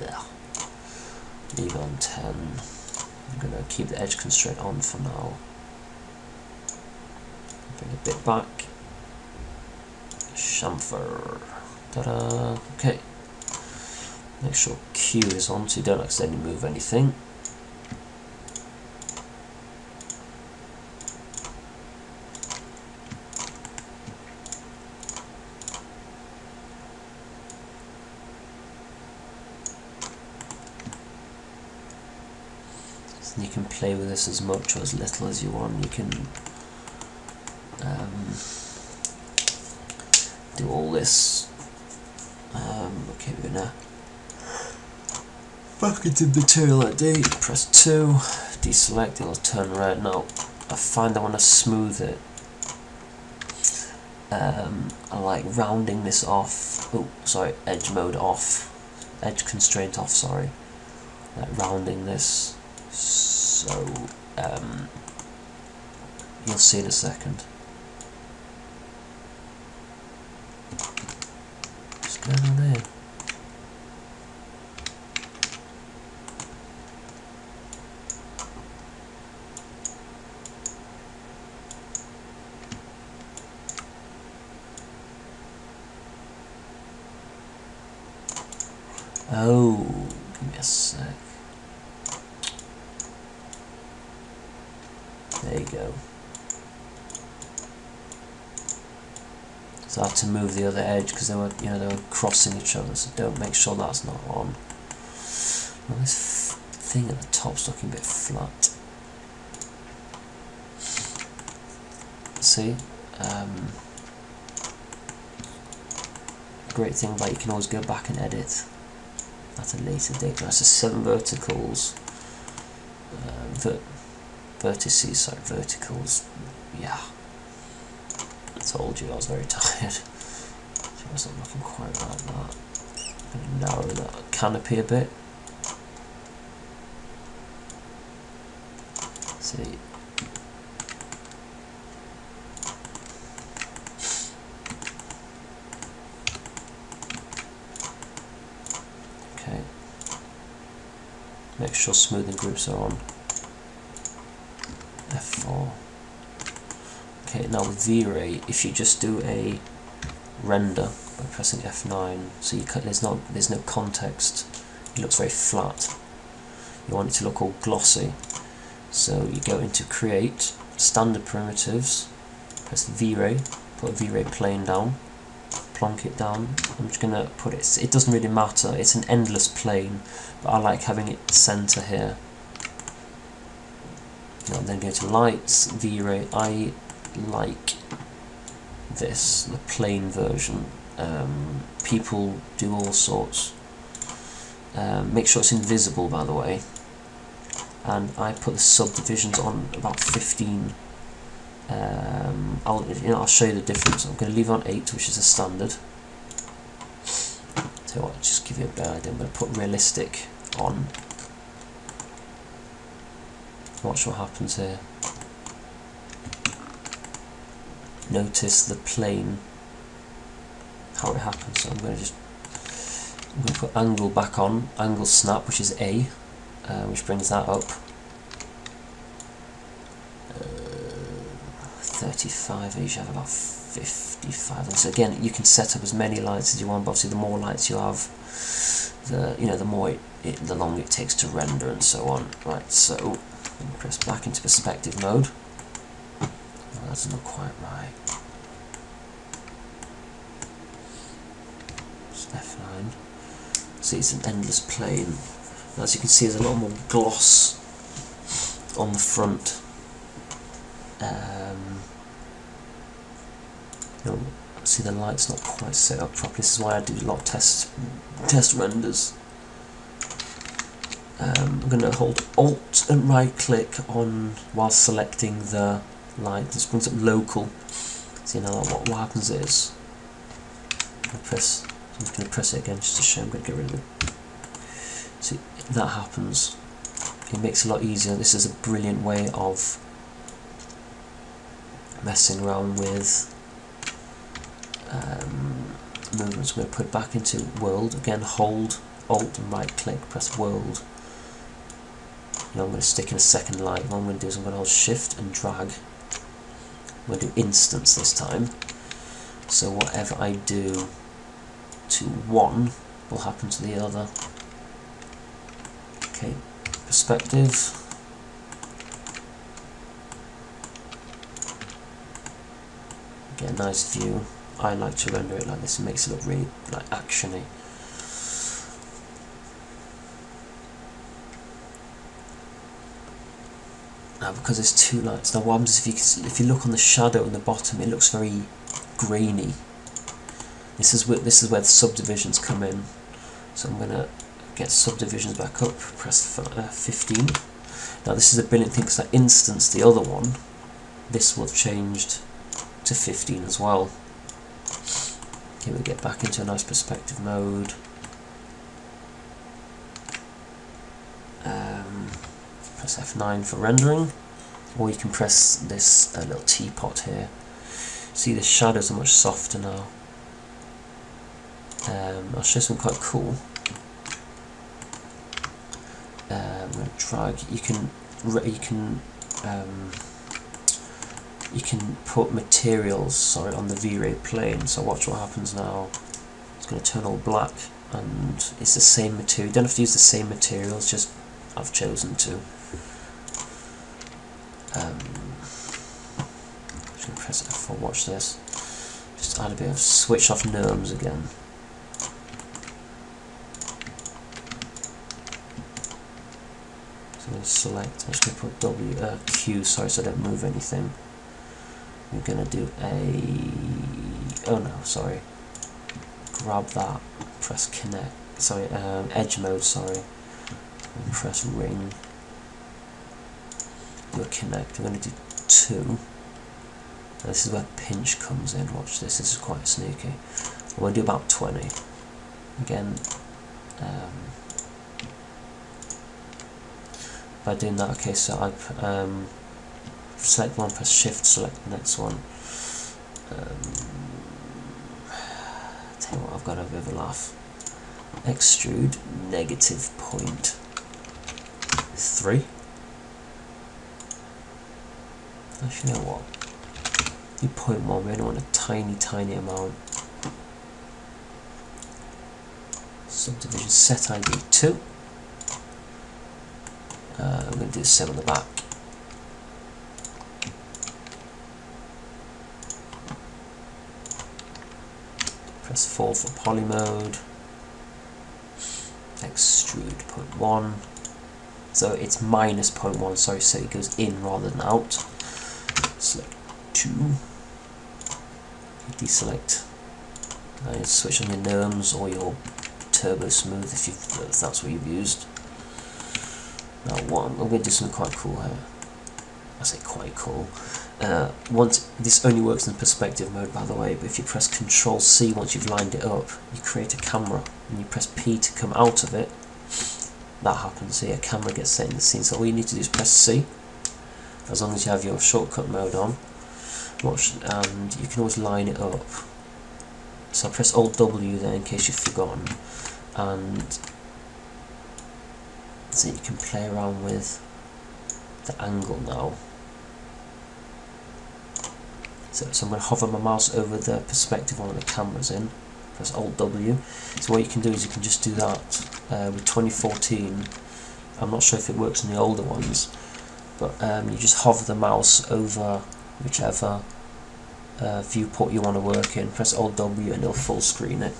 to leave it on 10. I'm going to keep the edge constraint on for now. Bring a bit back. Chamfer. Ta-da! Okay. Make sure Q is on so you don't accidentally move anything. You can play with this as much or as little as you want. You can do all this. Okay, we're gonna back into material ID, press 2, deselect, it'll turn red. Now I find I want to smooth it. I like rounding this off. Oh, sorry, edge mode off, edge constraint off, sorry. Like rounding this. So, you'll see in a second. What's going on there? Oh, give me a sec. There you go. So I have to move the other edge because they were crossing each other. So don't make sure that's not on. Well, this thing at the top's looking a bit flat. See, great thing about you can always go back and edit at a later date. That's the 7 verticals. Vertices, sorry, verticals. Yeah, I told you I was very tired. So I wasn't looking quite like that. I'm going to narrow that canopy a bit. See. Okay. Make sure smoothing groups are on. F4. Okay, now with V-Ray, if you just do a render by pressing F9, so you cut, there's no context, it looks very flat. You want it to look all glossy, so you go into Create, Standard Primitives, press V-Ray, put a V-Ray plane down, plonk it down. I'm just going to put it, it doesn't really matter, it's an endless plane, but I like having it centre here. Now then go to lights, V-Ray. I like this, the plain version. People do all sorts. Make sure it's invisible, by the way. And I put the subdivisions on about 15. I'll show you the difference. I'm going to leave it on 8, which is the standard. Tell you what, just give you a better idea. I'm going to put realistic on. Watch what happens here. Notice the plane, how it happens. So I'm going to put angle back on, angle snap, which is A, which brings that up. 35, I usually have about 55. And so again, you can set up as many lights as you want, but obviously the more lights you have, the more the longer it takes to render and so on. Right, so I'm going to press back into perspective mode. Oh, that's not quite right. Just F9. See, it's an endless plane. And as you can see, there's a lot more gloss on the front. See, the light's not quite set up properly. This is why I do a lot of test renders. I'm going to hold Alt and right click on while selecting the light. This brings up local. See, now what happens is I'm just going to press it again just to show. I'm going to get rid of it. See, that happens. It makes it a lot easier. This is a brilliant way of messing around with movements. I'm going to put it back into world. Again, hold Alt and right click, press world. Now I'm going to stick in a second light. What I'm going to do is I'm going to hold shift and drag. I'm going to do instance this time. So whatever I do to one will happen to the other. Okay, perspective. Get a nice view. I like to render it like this. It makes it look really like actiony. Now, because there's two lights, now what happens if you look on the shadow in the bottom, it looks very grainy. This is where the subdivisions come in. So I'm going to get subdivisions back up, press 15. Now this is a brilliant thing because I instanced the other one. This will have changed to 15 as well. Okay, we'll get back into a nice perspective mode. Press F9 for rendering, or you can press this little teapot here. See, the shadows are much softer now. I'll show you something quite cool. I'm going to drag. You can put materials, on the V-Ray plane. So watch what happens now. It's going to turn all black, and it's the same material. You don't have to use the same materials. Just I've chosen to. Just going to press F4. Watch this. Just add a bit of switch off norms again. So I'm going to select. I'm just going to put Q. Sorry, so I don't move anything. We're going to do grab that, press connect, edge mode, and press ring, do a connect. We're going to do 2. Now this is where pinch comes in. Watch this, this is quite sneaky. I'm going to do about 20. Again, by doing that, okay, so I select one, press shift, select the next one. Tell you what, I've got a bit of a laugh. Extrude -0.3. Actually, you know what? Do 0.1, we only want a tiny amount. Subdivision set ID 2. I'm going to do the same on the back. press 4 for poly mode, extrude 0.1, so it's -0.1, sorry, so it goes in rather than out. Select 2, deselect, and switch on your NURMS or your turbo smooth if that's what you've used. Now I'm going to do something quite cool here. I say quite cool. This only works in perspective mode, by the way, but if you press Ctrl C once you've lined it up, you create a camera, and you press P to come out of it. That happens, so a camera gets set in the scene. So all you need to do is press C, as long as you have your shortcut mode on. And you can always line it up. So I press Alt W there in case you've forgotten, and so you can play around with the angle now. So I'm going to hover my mouse over the perspective one of the camera's in, press Alt W. So what you can do is you can just do that with 2014. I'm not sure if it works in the older ones, but you just hover the mouse over whichever viewport you want to work in, press Alt W and it'll full screen it.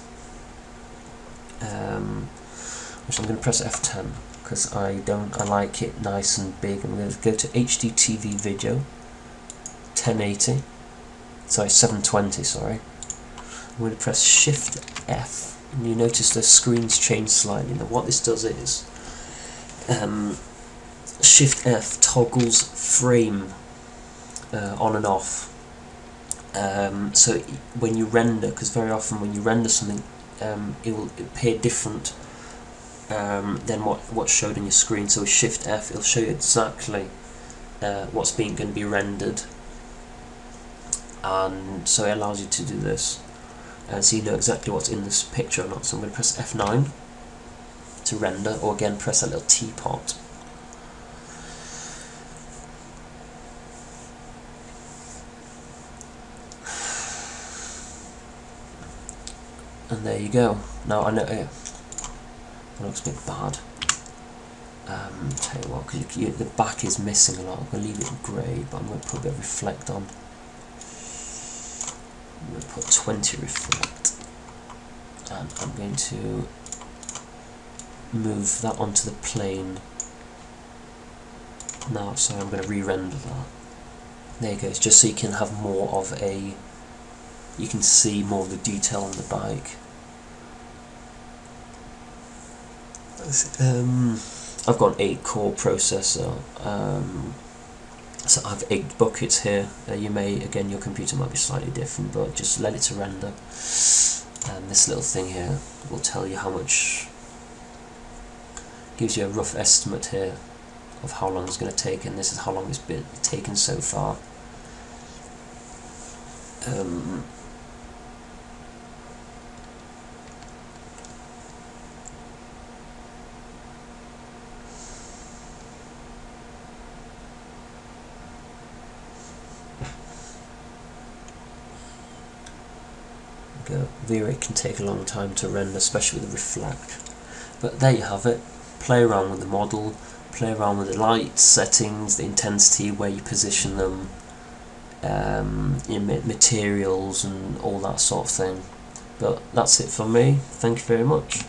Which I'm going to press F10 because I like it nice and big. I'm going to go to HD TV video 1080. Sorry, 720, sorry. I'm going to press Shift F, and you notice the screen's changed slightly. Now what this does is, Shift F toggles frame on and off. So when you render, because very often when you render something, it will appear different than what's showed on your screen. So with Shift F, it'll show you exactly what's going to be rendered. And so it allows you to do this, and so you know exactly what's in this picture or not. So I'm going to press F9 to render, or again press that little teapot. And there you go. Now I know it looks a bit bad. Tell you what, because the back is missing a lot. I'm going to leave it grey, but I'm going to put a bit of reflect on. I'm going to put 20 reflect, and I'm going to move that onto the plane now, so I'm going to re-render that. There you go, it's just so you can have more of a, you can see more of the detail on the bike. I've got an 8-core processor, so I have 8 buckets here. You may, again, your computer might be slightly different, but just let it to render. And this little thing here will tell you how much, gives you a rough estimate here of how long it's going to take, and this is how long it's been taken so far. V-Ray can take a long time to render, especially with the reflect. But there you have it. Play around with the model, play around with the light settings, the intensity, where you position them, materials and all that sort of thing. But that's it for me. Thank you very much.